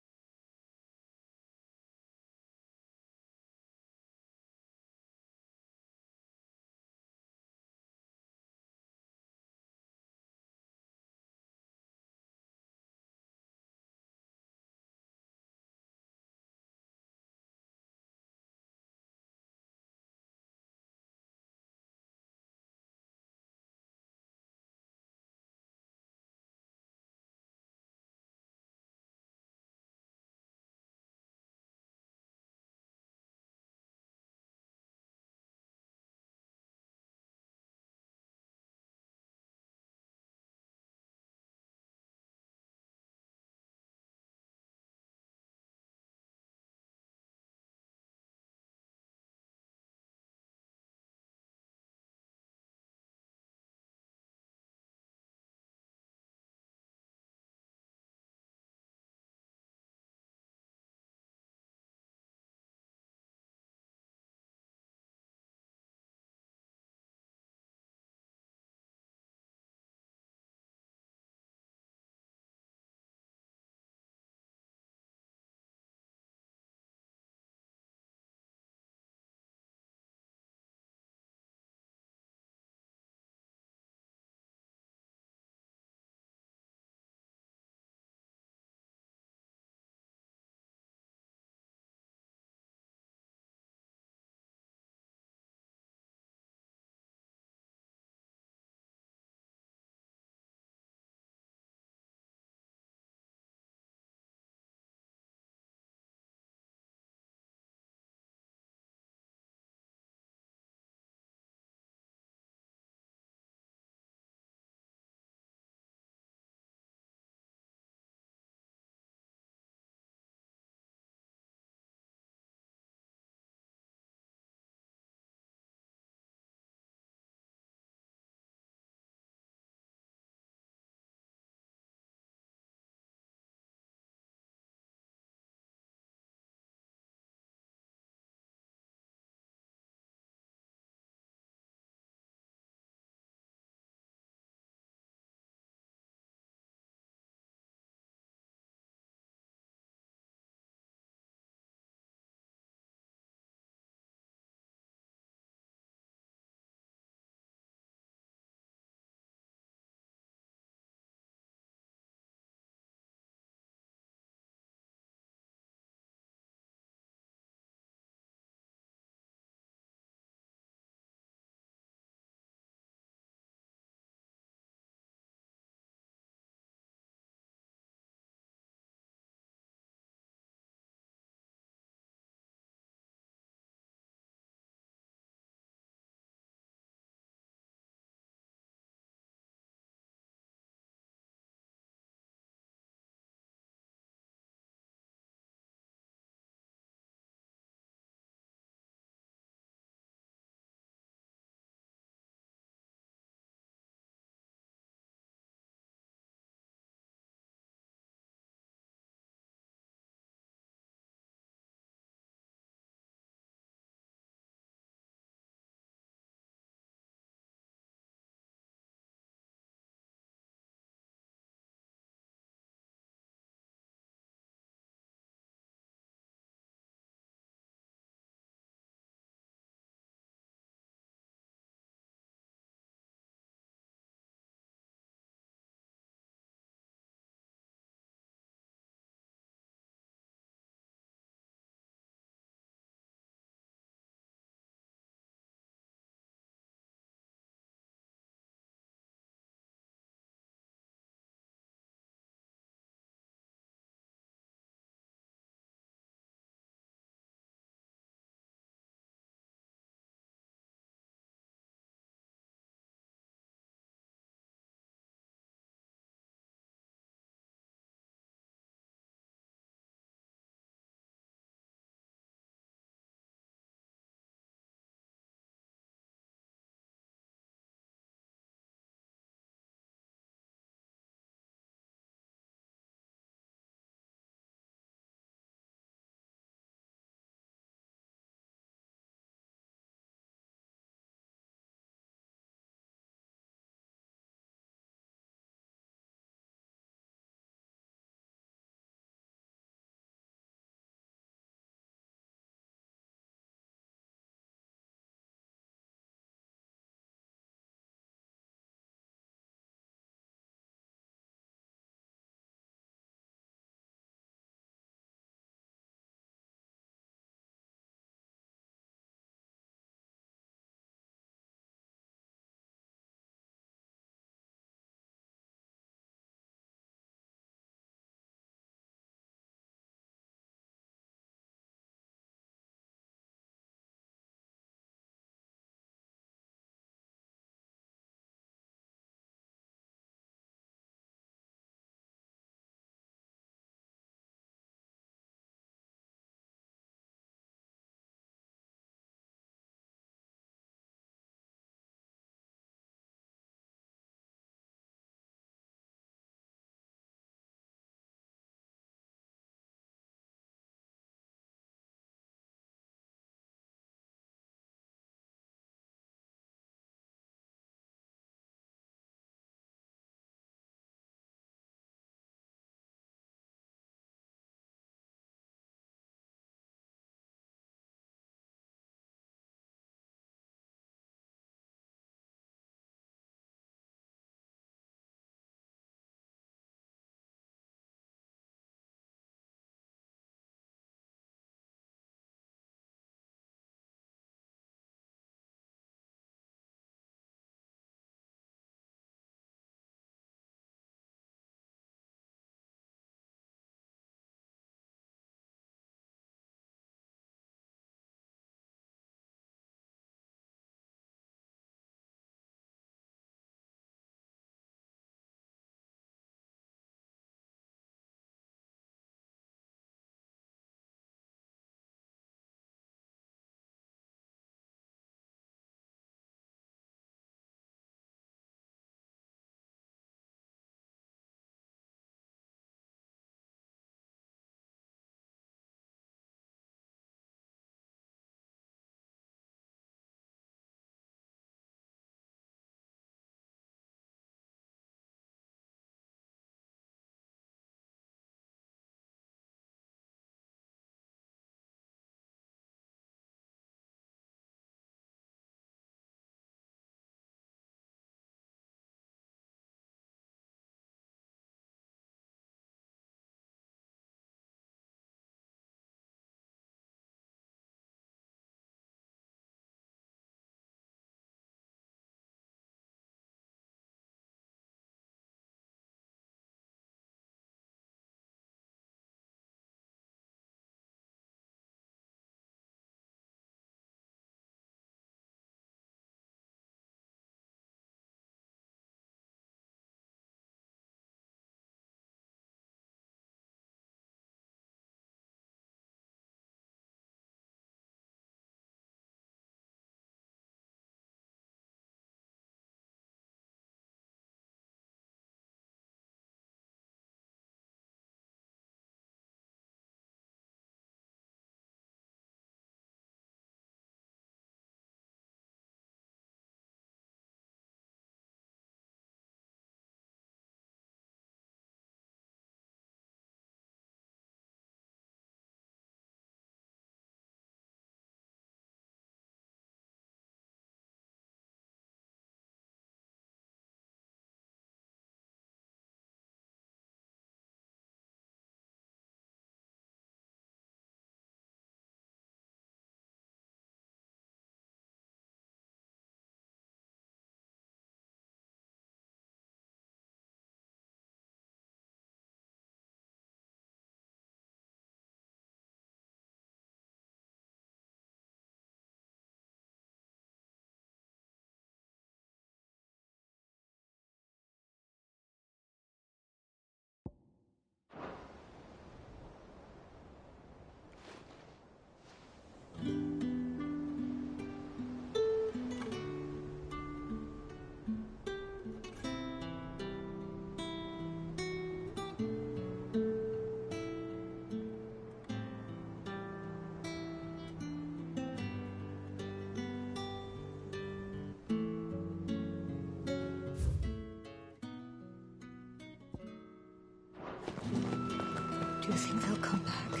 Do you think they'll come back?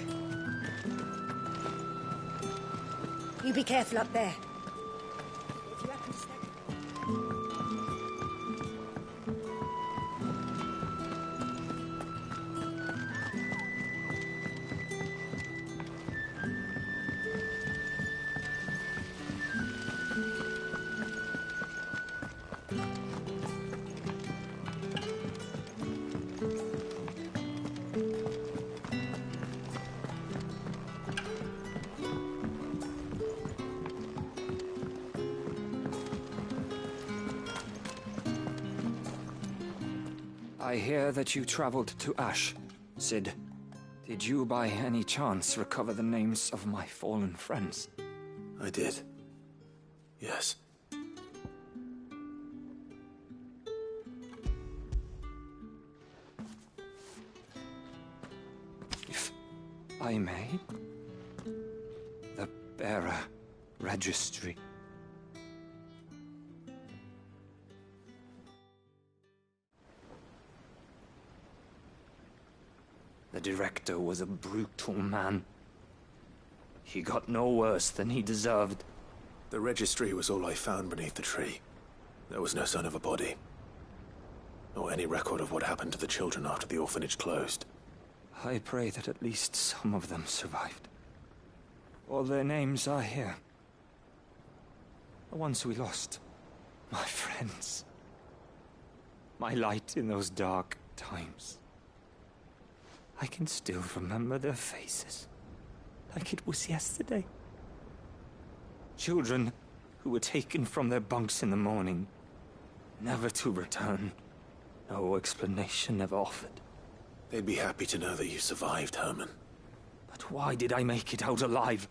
You be careful up there. If you happen to step... I hear that you traveled to Ash, Sid. Did you by any chance recover the names of my fallen friends? I did. Yes. If I may? The bearer registry. The director was a brutal man. He got no worse than he deserved. The registry was all I found beneath the tree. There was no sign of a body. Or any record of what happened to the children after the orphanage closed. I pray that at least some of them survived. All their names are here. The ones we lost. My friends. My light in those dark times. I can still remember their faces, like it was yesterday. Children who were taken from their bunks in the morning, never to return. No explanation ever offered. They'd be happy to know that you survived, Herman. But why did I make it out alive,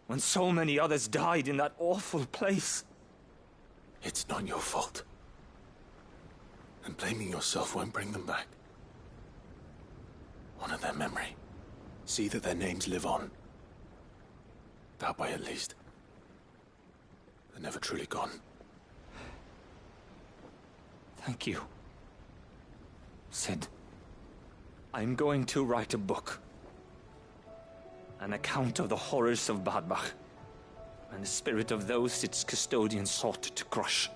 when so many others died in that awful place? It's not your fault. And blaming yourself won't bring them back. Honor their memory. See that their names live on. That way, at least. They're never truly gone. Thank you. Sid, I'm going to write a book. An account of the horrors of Badbach, and the spirit of those its custodians sought to crush.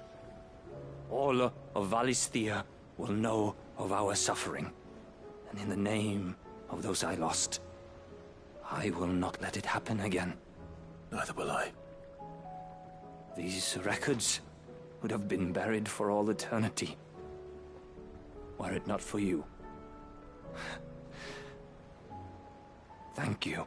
All of Valisthea will know of our suffering. And in the name of those I lost, I will not let it happen again. Neither will I. These records would have been buried for all eternity, were it not for you. Thank you.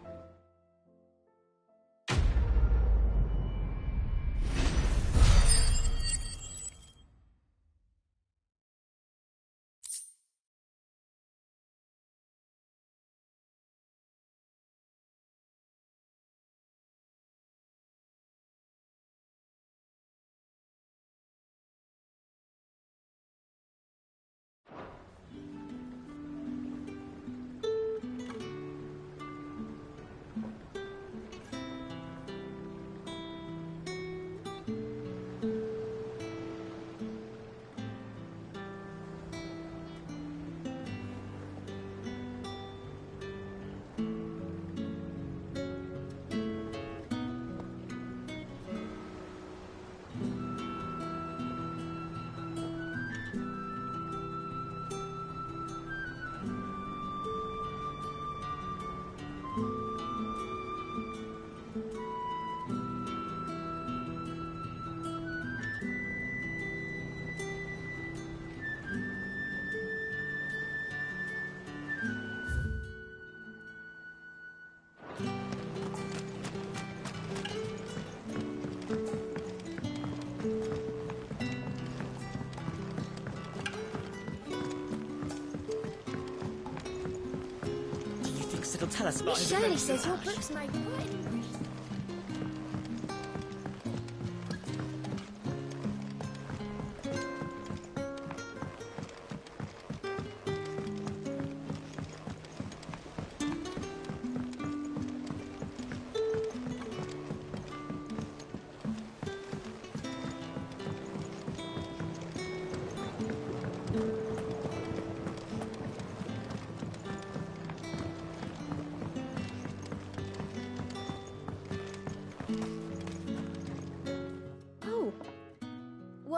It'll tell us about Miss Shirley says your books might be right in English.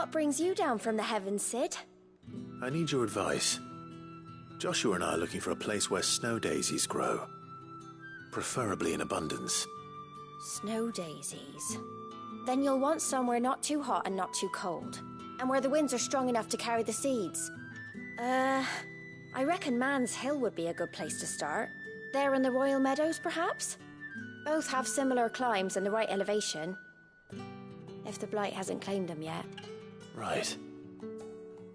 What brings you down from the heavens, Sid? I need your advice. Joshua and I are looking for a place where snow daisies grow. Preferably in abundance. Snow daisies. Then you'll want somewhere not too hot and not too cold. And where the winds are strong enough to carry the seeds. I reckon Man's Hill would be a good place to start. There in the Royal Meadows, perhaps? Both have similar climbs and the right elevation. If the Blight hasn't claimed them yet. Right.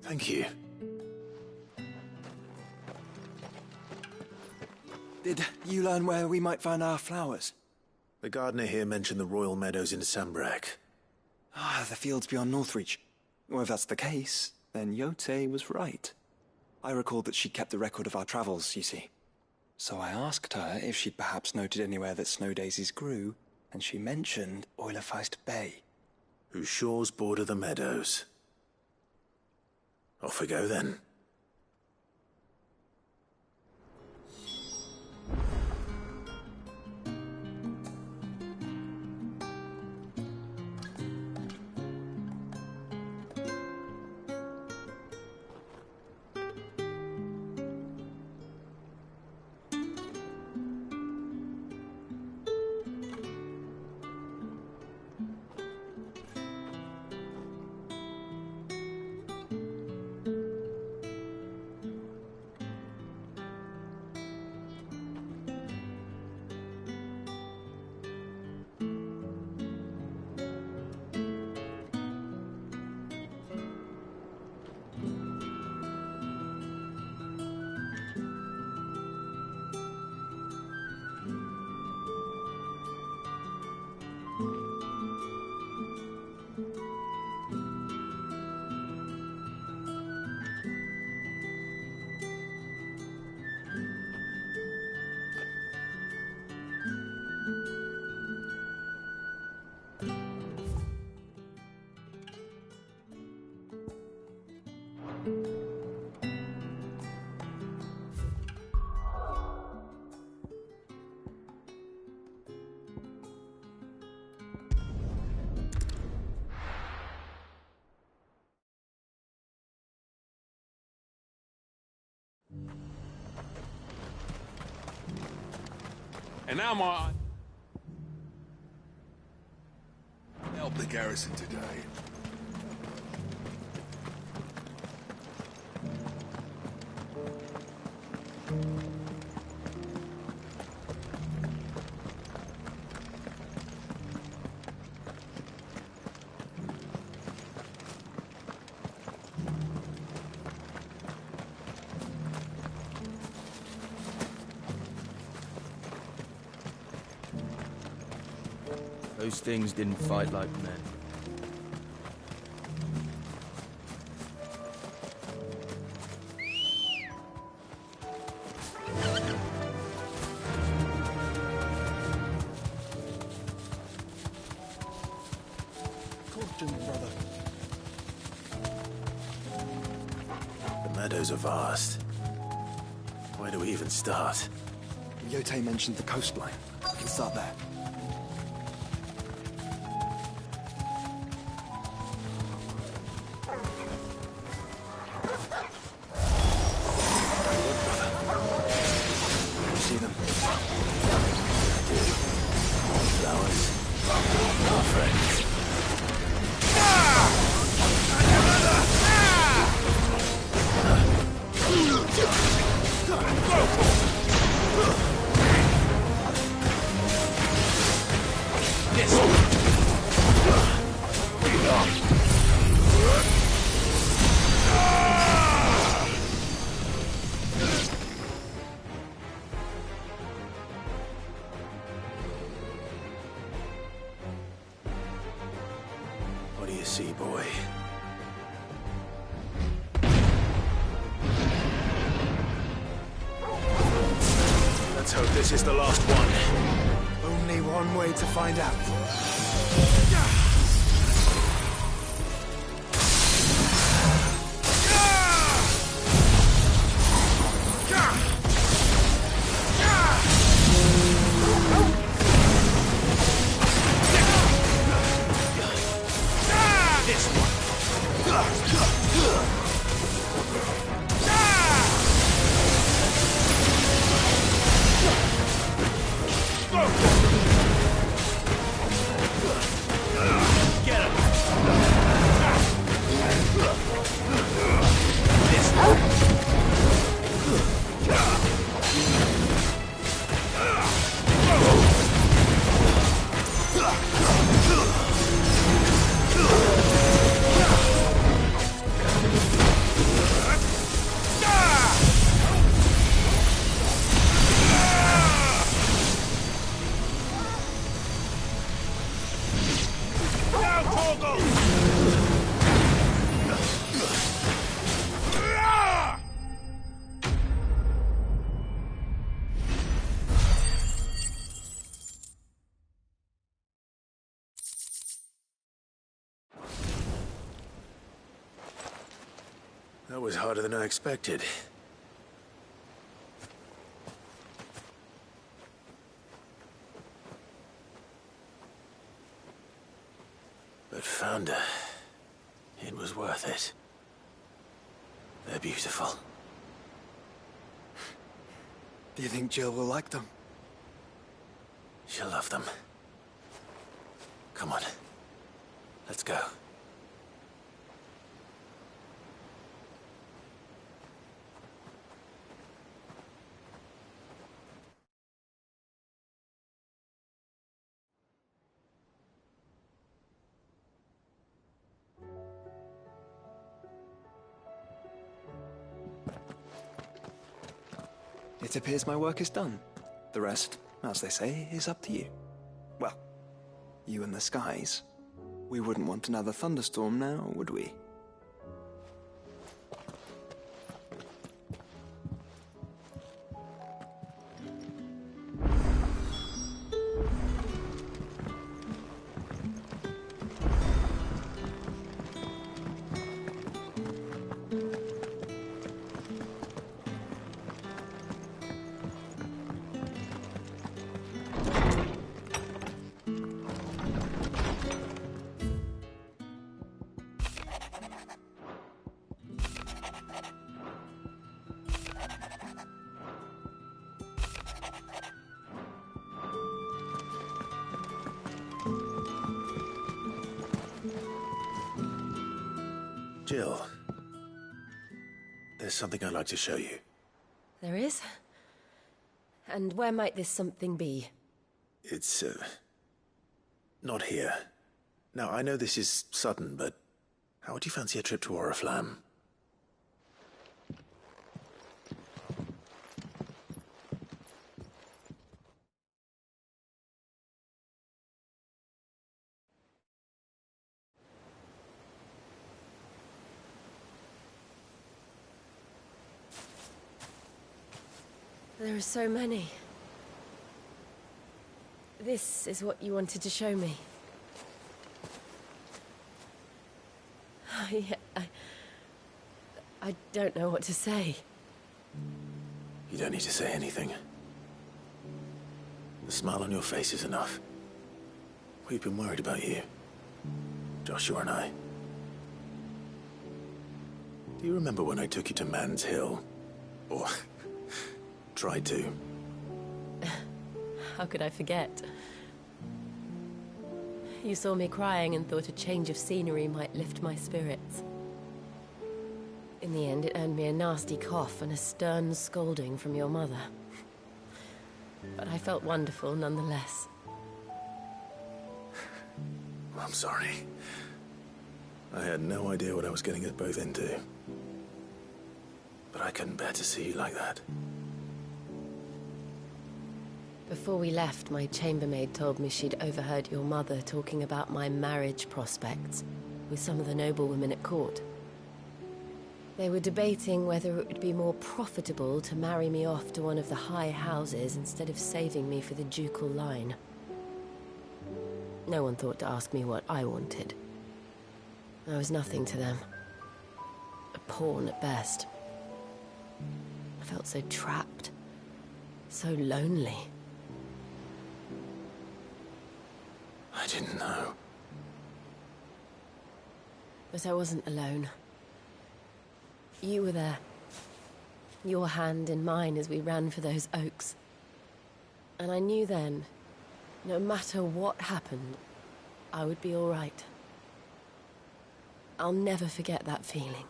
Thank you. Did you learn where we might find our flowers? The gardener here mentioned the Royal Meadows in Sambrak. Ah, the fields beyond Northreach. Well, if that's the case, then Yote was right. I recalled that she kept the record of our travels, you see. So I asked her if she'd perhaps noted anywhere that snow daisies grew, and she mentioned Oilefeist Bay. Whose shores border the meadows. Off we go then. And now help the garrison today. Those things didn't fight like men. Brother. The meadows are vast. Where do we even start? Yote mentioned the coastline. We can start there. See them? Flowers. Our friends. What do you see, boy? Let's hope this is the last one. Only one way to find out. This one. was harder than I expected. But found her. It was worth it. They're beautiful. Do you think Jill will like them? She'll love them. Come on. Let's go. It appears my work is done. The rest, as they say, is up to you. Well, you and the skies. We wouldn't want another thunderstorm now, would we? Jill, there's something I'd like to show you. There is? And where might this something be? It's, not here. Now, I know this is sudden, but how would you fancy a trip to Oriflamme? There are so many. This is what you wanted to show me. I don't know what to say. You don't need to say anything. The smile on your face is enough. We've been worried about you, Joshua and I. Do you remember when I took you to Man's Hill? Or tried to? How could I forget? You saw me crying and thought a change of scenery might lift my spirits. In the end, it earned me a nasty cough and a stern scolding from your mother. But I felt wonderful nonetheless. I'm sorry. I had no idea what I was getting us both into. But I couldn't bear to see you like that. Before we left, my chambermaid told me she'd overheard your mother talking about my marriage prospects with some of the noblewomen at court. They were debating whether it would be more profitable to marry me off to one of the high houses instead of saving me for the ducal line. No one thought to ask me what I wanted. I was nothing to them. A pawn at best. I felt so trapped, so lonely. I didn't know. But I wasn't alone. You were there. Your hand in mine as we ran for those oaks. And I knew then, no matter what happened, I would be all right. I'll never forget that feeling.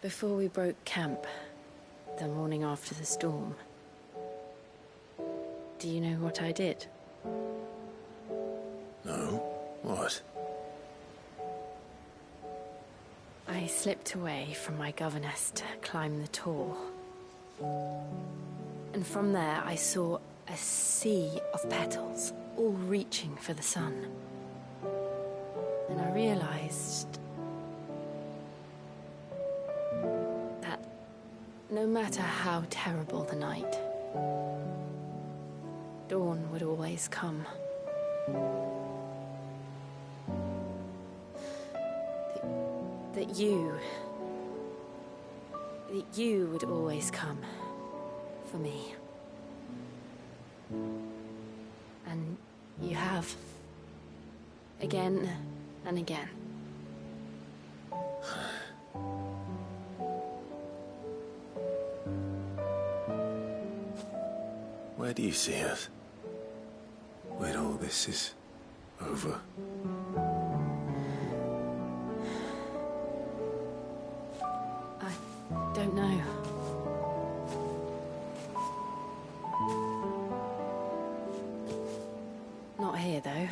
Before we broke camp, the morning after the storm, do you know what I did? No? What? I slipped away from my governess to climb the tor. And from there, I saw a sea of petals, all reaching for the sun. And I realized that no matter how terrible the night, dawn would always come. That you would always come for me. And you have. Again and again. Where do you see us? When all this is over? I don't know. Not here, though.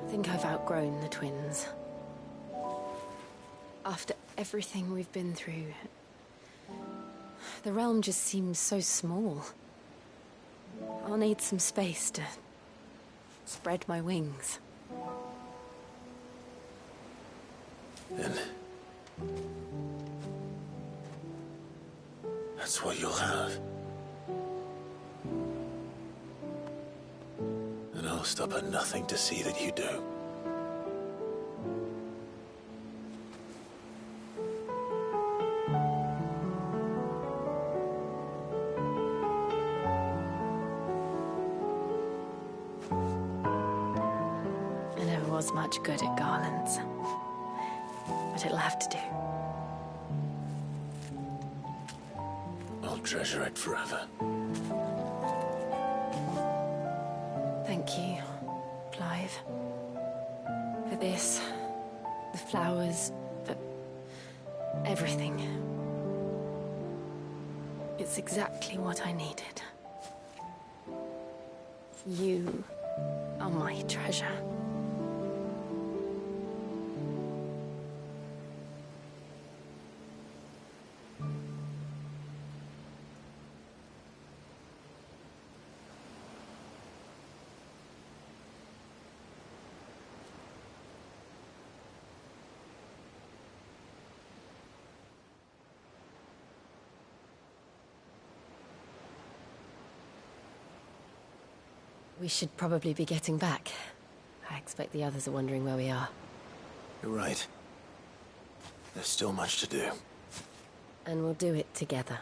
I think I've outgrown the twins. After everything we've been through, the realm just seems so small. I'll need some space to spread my wings. Then that's what you'll have. And I'll stop at nothing to see that you do. I never was much good at garlands, but it'll have to do. I'll treasure it forever. Thank you, Clive. For this, the flowers, for everything. It's exactly what I needed. You are my treasure. We should probably be getting back. I expect the others are wondering where we are. You're right. There's still much to do. And we'll do it together.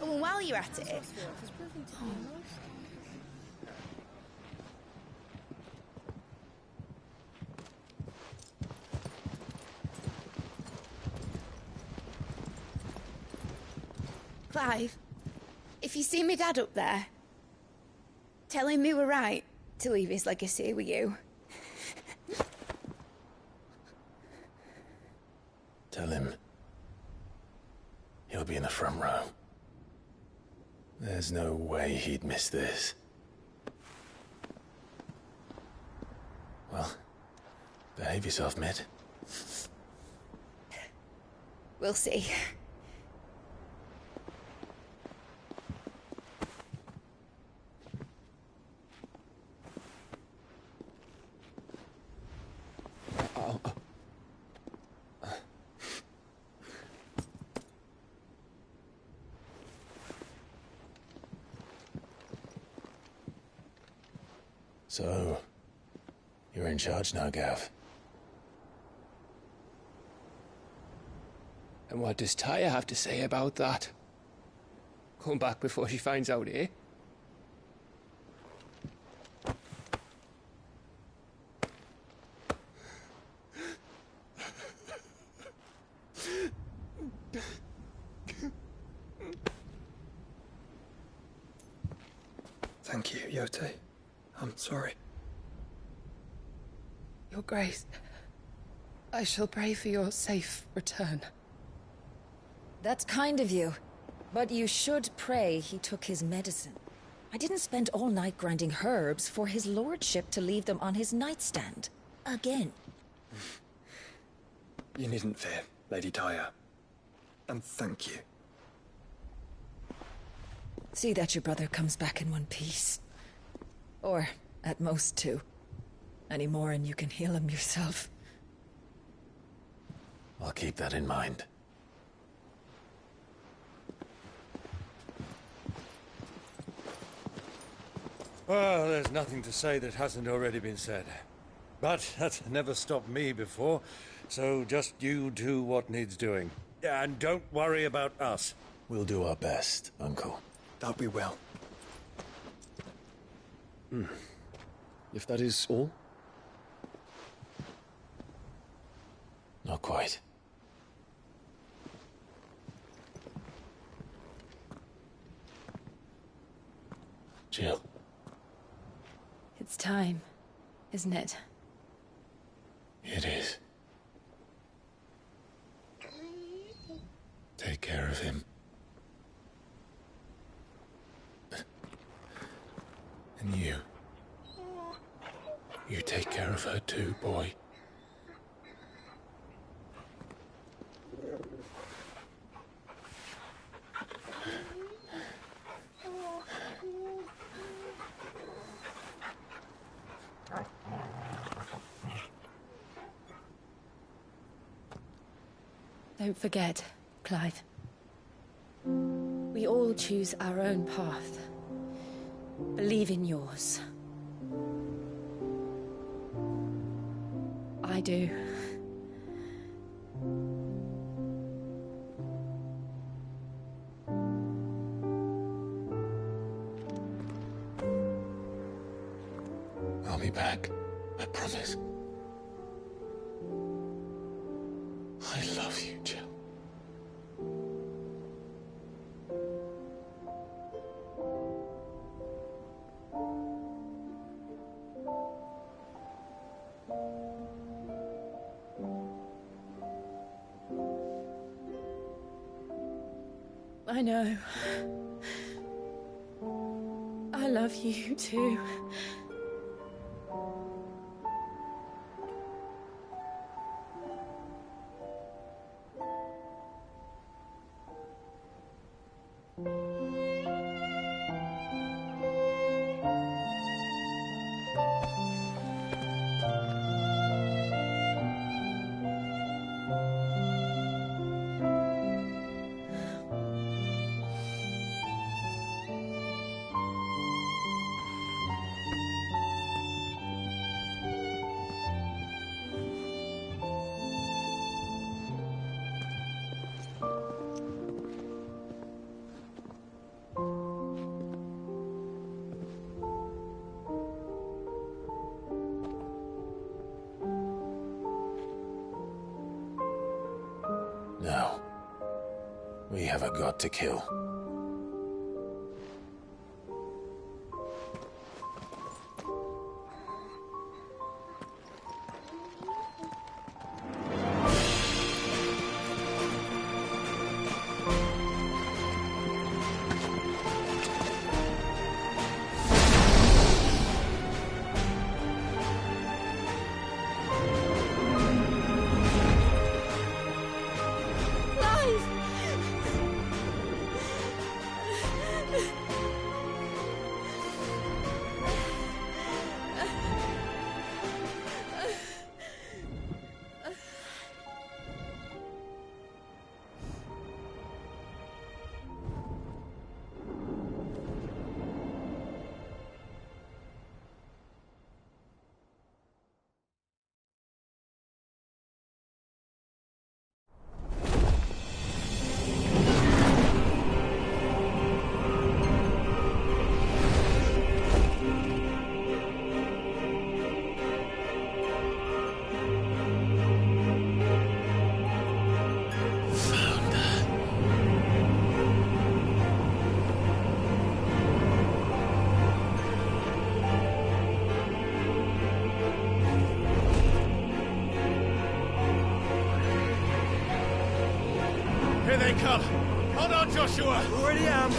Oh, and while you're at it... Clive, if you see me dad up there, tell him we were right to leave his legacy with you. Tell him he'll be in the front row. There's no way he'd miss this. Well, behave yourself, Mid. We'll see. So, you're in charge now, Gav. And what does Taya have to say about that? Come back before she finds out, eh? Thank you, Yote. I'm sorry. Your Grace, I shall pray for your safe return. That's kind of you. But you should pray he took his medicine. I didn't spend all night grinding herbs for his lordship to leave them on his nightstand. Again. You needn't fear, Lady Taya. And thank you. See that your brother comes back in one piece. Or, at most, two. Any more and you can heal him yourself. I'll keep that in mind. Well, there's nothing to say that hasn't already been said. But that's never stopped me before, so just you do what needs doing. And don't worry about us. We'll do our best, Uncle. That we will. If that is all? Not quite. Jill. It's time, isn't it? It is. Take care of him. And you. You take care of her too, boy. Don't forget, Clive. We all choose our own path. Believe in yours. I do. I'll be back. I promise. I love you, Jill. I know. I love you too. Now, we have a god to kill. Here they come! Hold on, Joshua! Already am!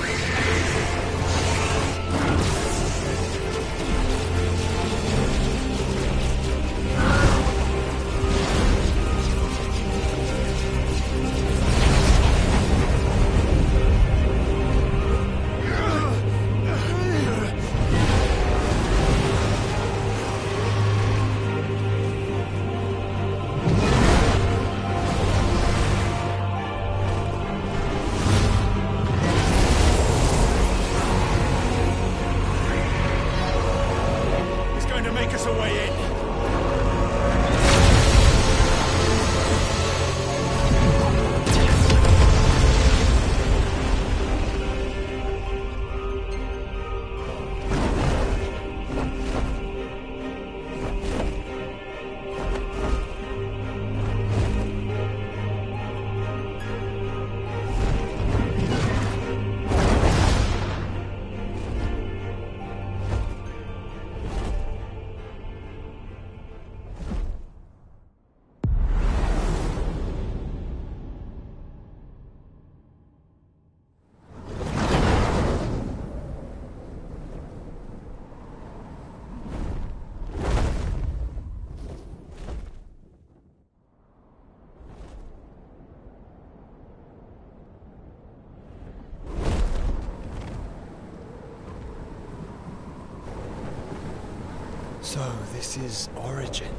So, this is Origin.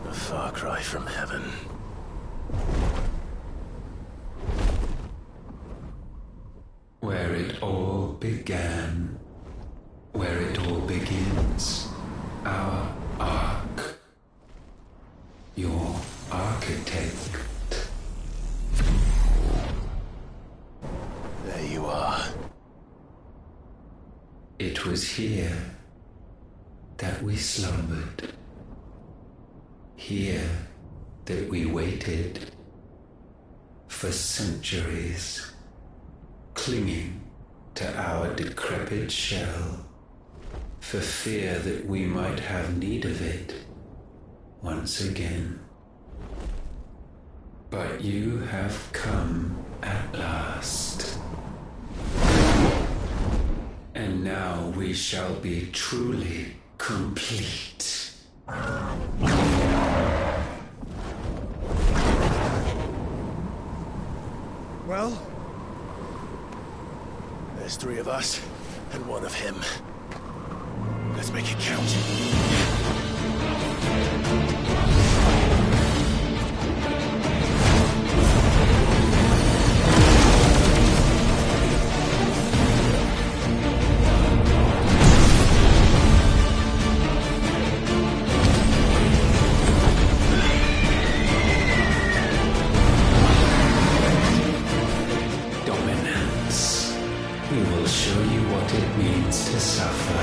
A far cry from heaven. Where it all began. Where it all begins. Our ark. Your architect. There you are. It was here that we slumbered. Here that we waited for centuries, clinging to our decrepit shell, for fear that we might have need of it once again. But you have come at last. And now we shall be truly complete. Well? There's 3 of us, and 1 of him. Let's make it count. Dominance. We will show you what it means to suffer.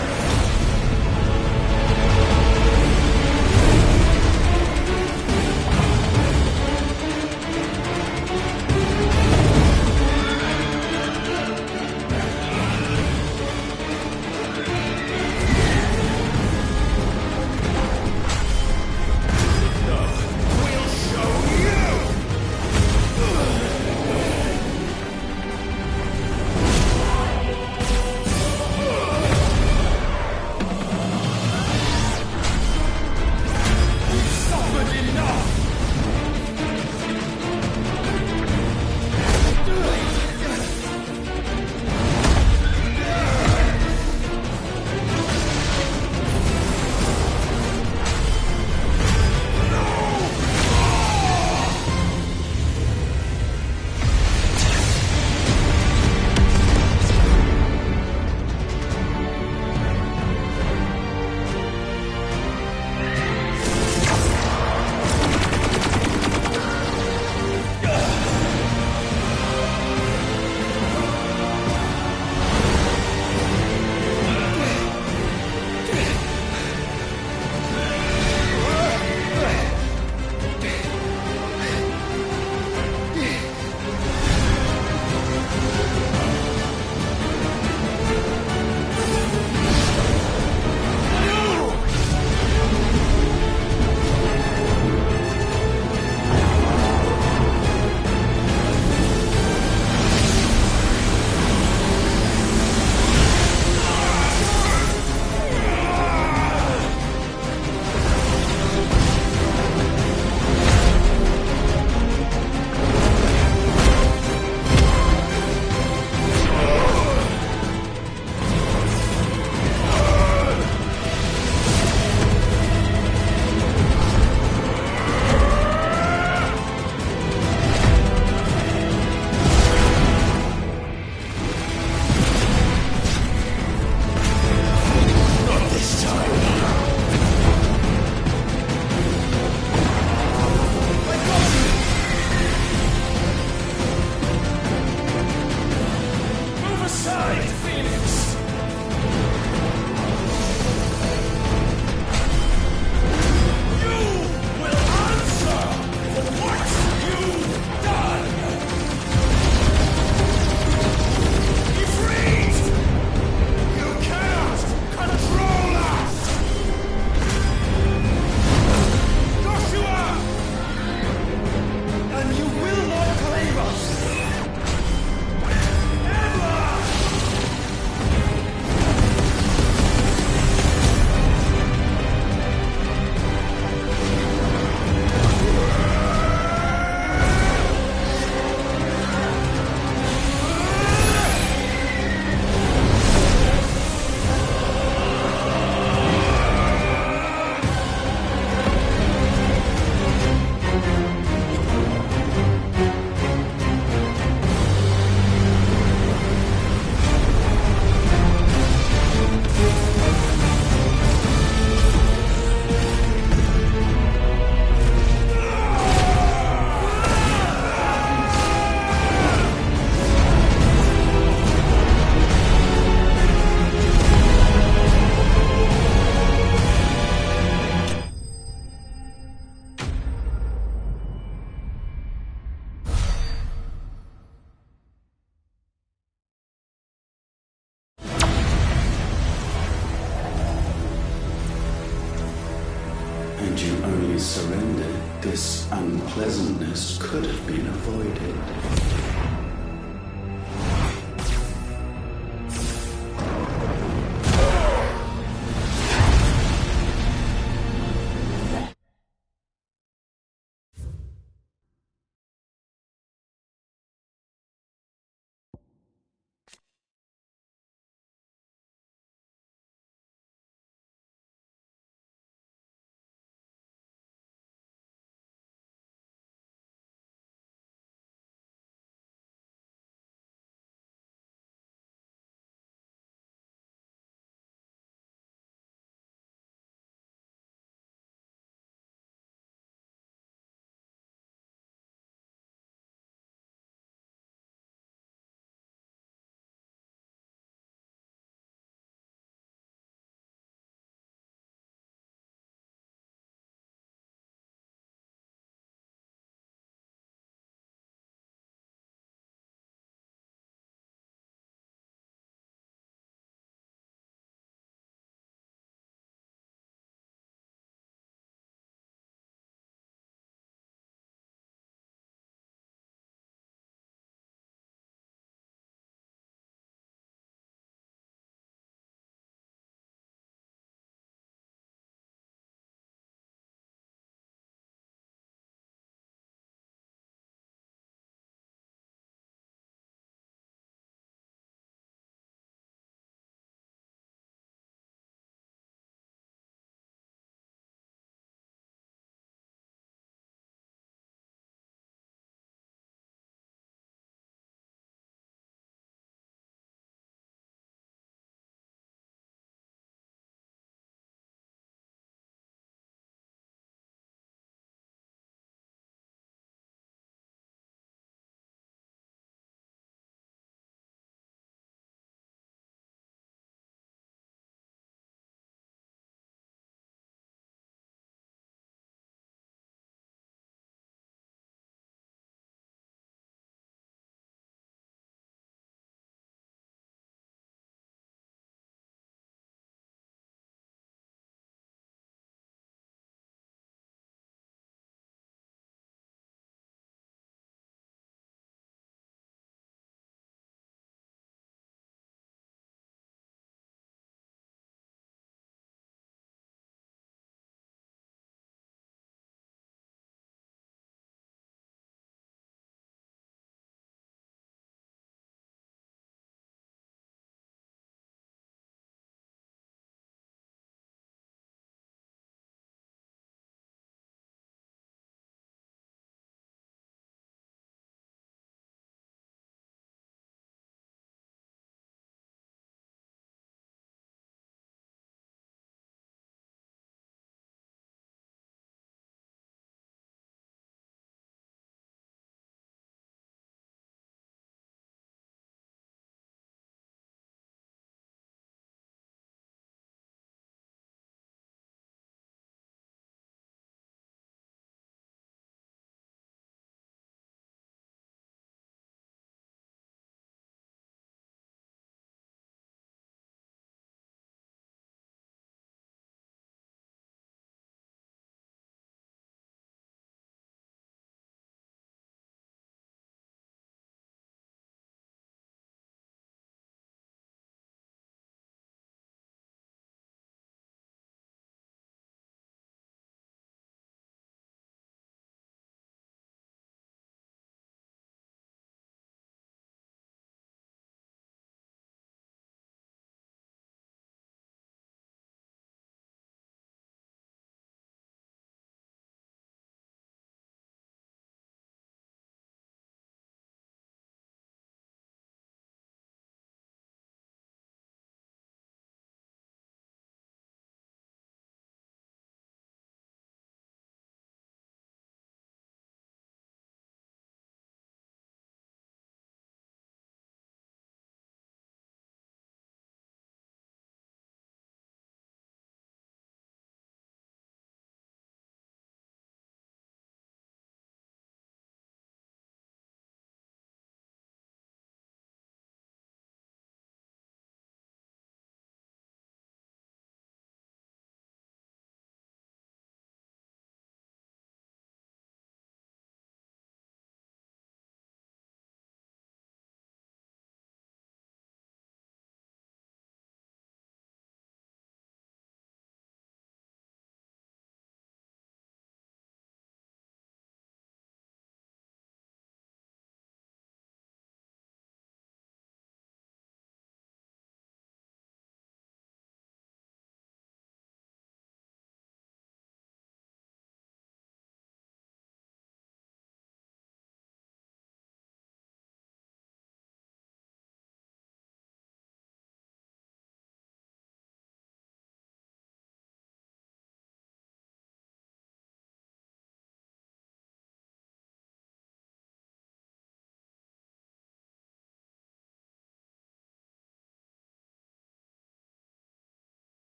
Had you only surrendered, this unpleasantness could have been avoided.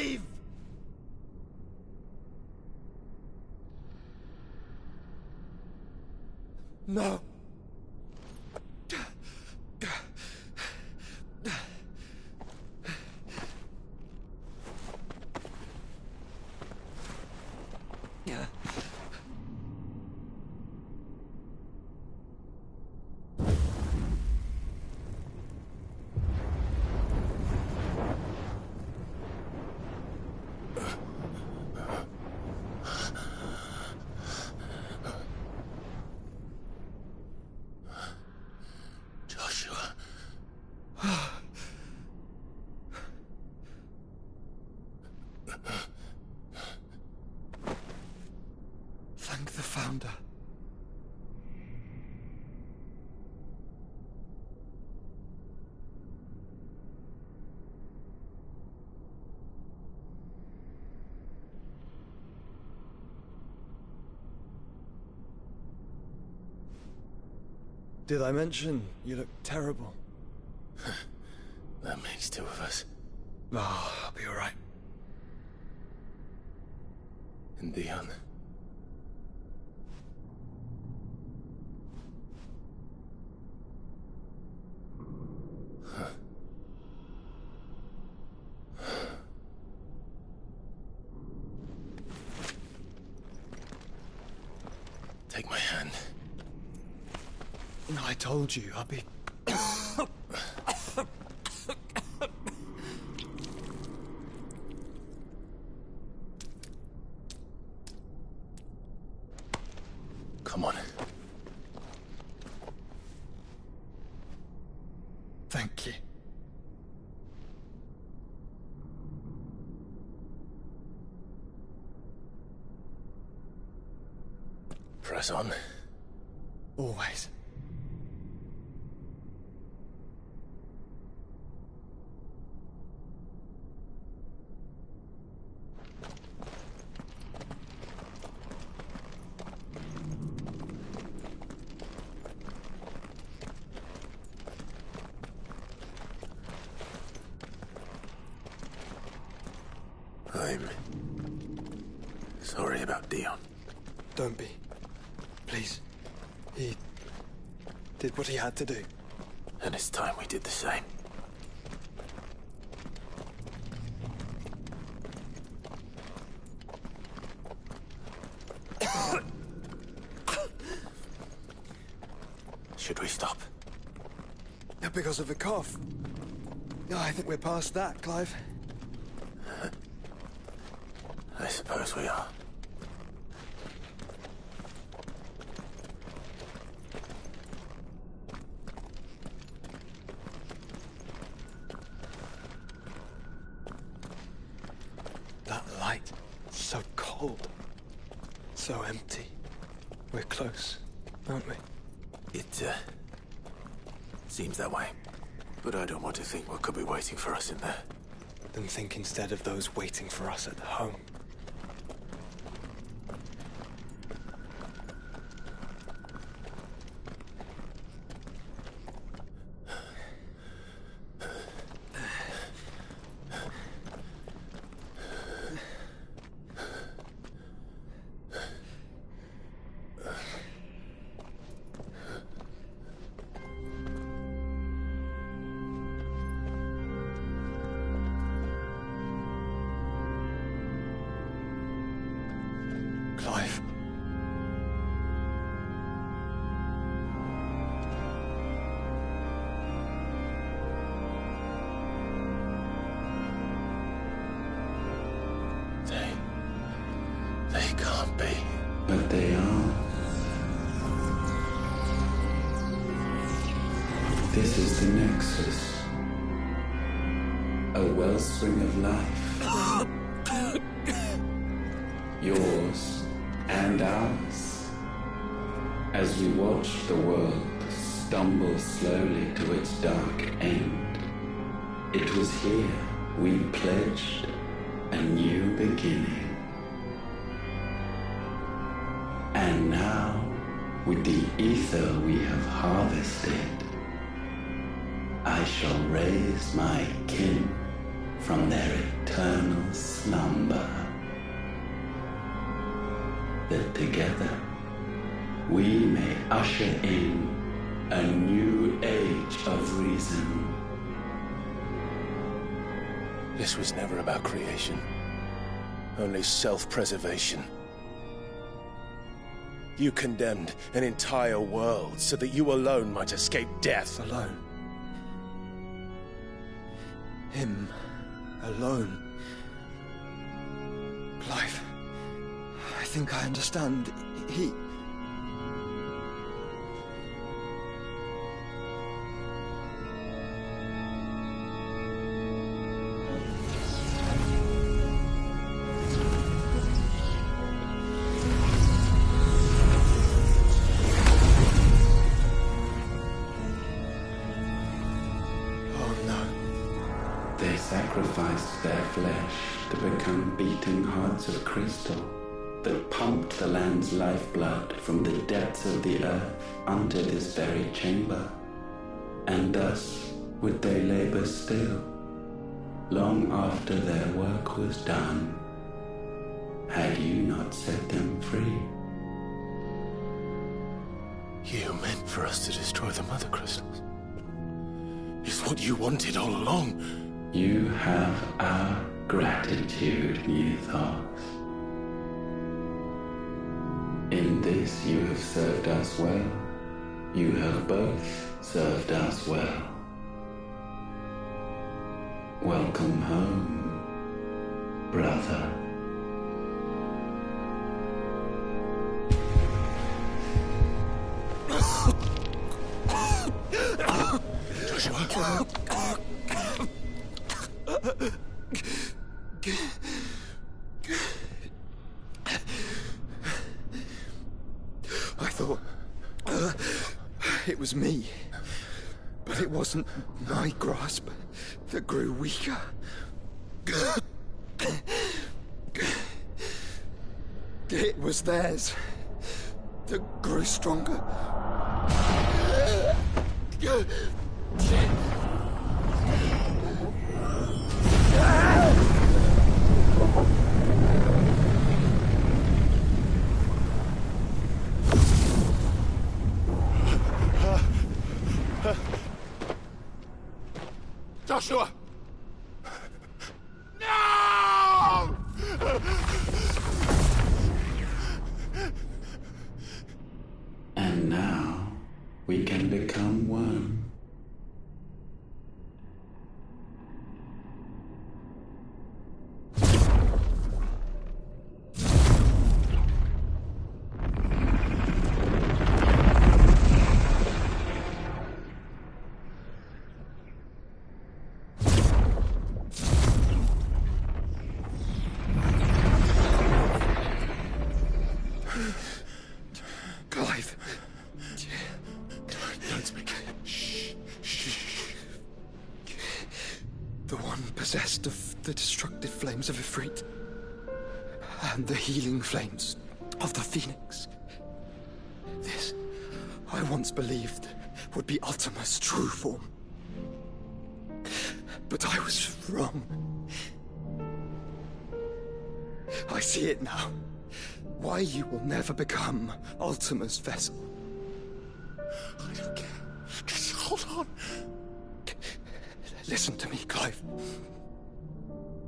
alive! No. Thank the Founder. Did I mention you look terrible? That makes two of us. Oh, I'll be alright. And Dion. Take my hand. I told you, I'll be... Come on. Thank you. Press on. Always. I'm sorry about Dion. Don't be. Please. He did what he had to do. And it's time we did the same. Should we stop? Because of the cough. No, I think we're past that, Clive. I suppose we are. That light, so cold, so empty. We're close, aren't we? It, seems that way. But I don't want to think what could be waiting for us in there. Then think instead of those waiting for us at home. Clive. They can't be. But they are. This is the Nexus. A wellspring of life. Yours and ours. As we watch the world stumble slowly to its dark end, it was here we pledged a new beginning. And now, with the ether we have harvested, I shall raise my kin from their eternal slumber. That together we may usher in a new age of reason. This was never about creation, only self-preservation. You condemned an entire world so that you alone might escape death. Alone. Him alone. Clive, I think I understand. He... They sacrificed their flesh to become beating hearts of crystal that pumped the land's lifeblood from the depths of the earth unto this very chamber. And thus would they labor still, long after their work was done, had you not set them free. You meant for us to destroy the Mother Crystals. It's what you wanted all along. You have our gratitude, Mythos. In this you have served us well. You have both served us well. Welcome home, brother. Joshua. I thought it was me, but it wasn't my grasp that grew weaker. It was theirs that grew stronger. Joshua! No! And now we can become one. Clive. Don't speak. Shh. The one possessed of the destructive flames of Ifrit and the healing flames of the Phoenix. This, I once believed, would be Ultima's true form. But I was wrong. I see it now. Why you will never become Ultima's vessel. I don't care. Just hold on. Listen to me, Clive.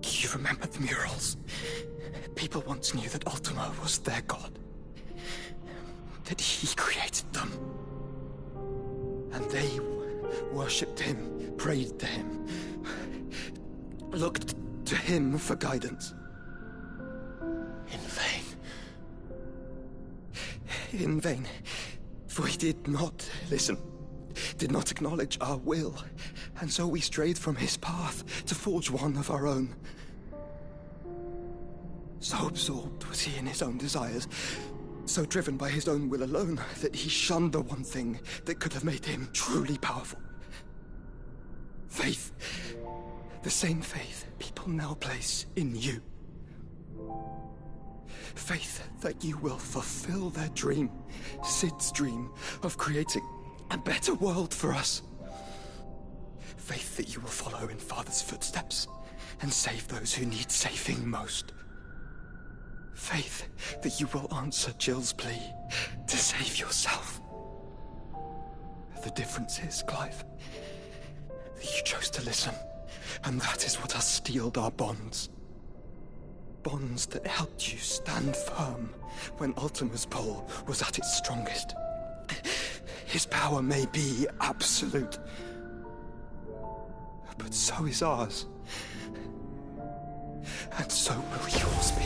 You remember the murals? People once knew that Ultima was their god. That he created them. And they worshipped him, prayed to him, looked to him for guidance. In vain. In vain. For he did not listen, did not acknowledge our will, and so we strayed from his path to forge one of our own. So absorbed was he in his own desires, so driven by his own will alone, that he shunned the one thing that could have made him truly powerful. Faith. The same faith people now place in you. Faith that you will fulfill their dream, Sid's dream, of creating a better world for us. Faith that you will follow in Father's footsteps and save those who need saving most. Faith that you will answer Jill's plea to save yourself. The difference is, Clive, that you chose to listen, and that is what has steeled our bonds. Bonds that helped you stand firm when Ultima's pull was at its strongest. His power may be absolute, but so is ours. And so will yours be.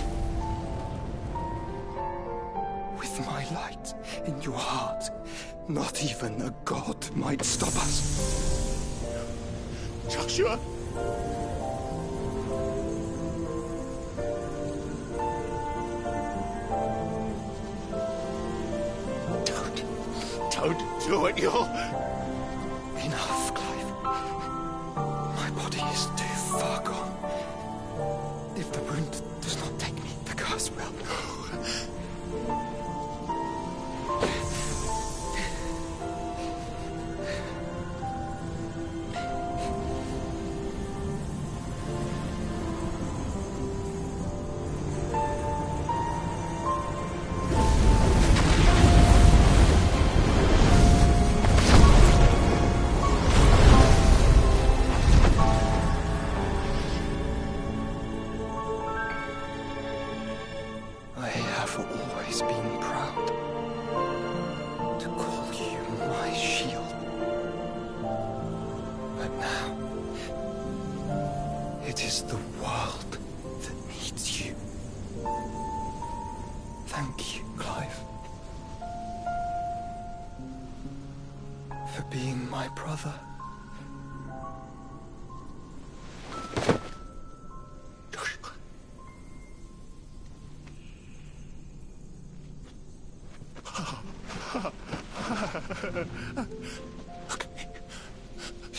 With my light in your heart, not even a god might stop us. Joshua! Don't do it, you'll... Enough, Clive. My body is too far gone. If the wound does not take me, the curse will.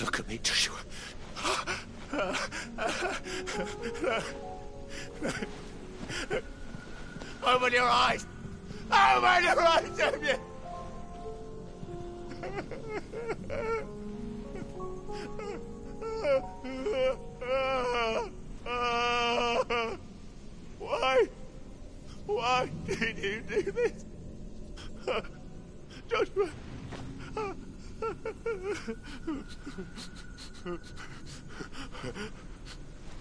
Look at me, Joshua. Open your eyes! Open your eyes, Damien! Why did you do this? Joshua!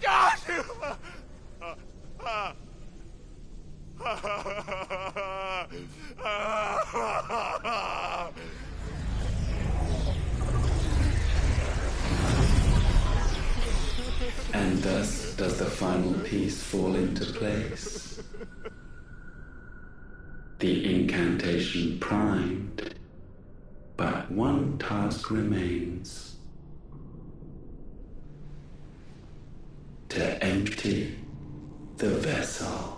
Joshua! And thus does the final piece fall into place. The incantation primed, but one task remains. To empty the vessel.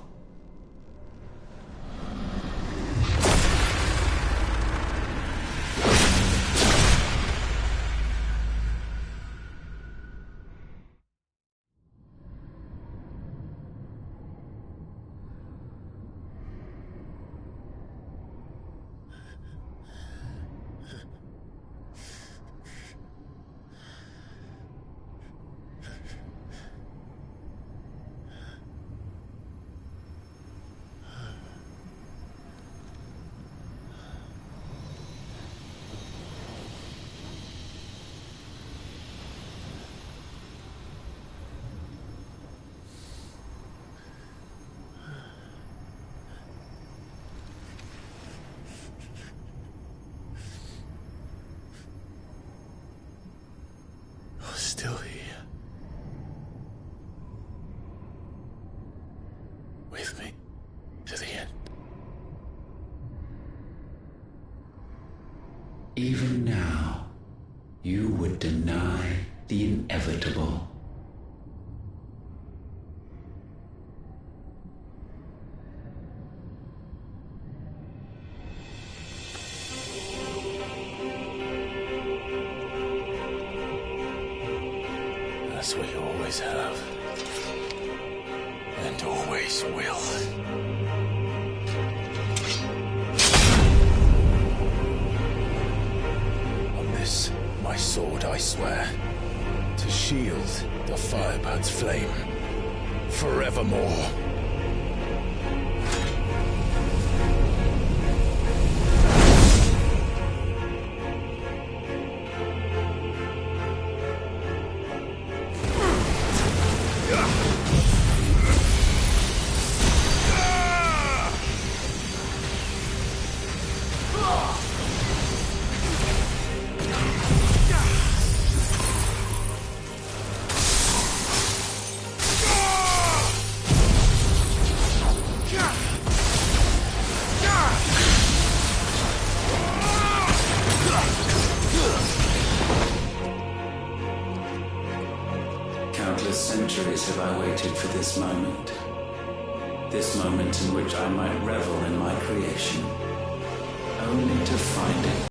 Still here. With me to the end. Even now, you would deny the inevitable. As we always have. And always will. On this, my sword, I swear, to shield the Firebird's flame forevermore. Countless centuries have I waited for this moment. This moment in which I might revel in my creation, only to find it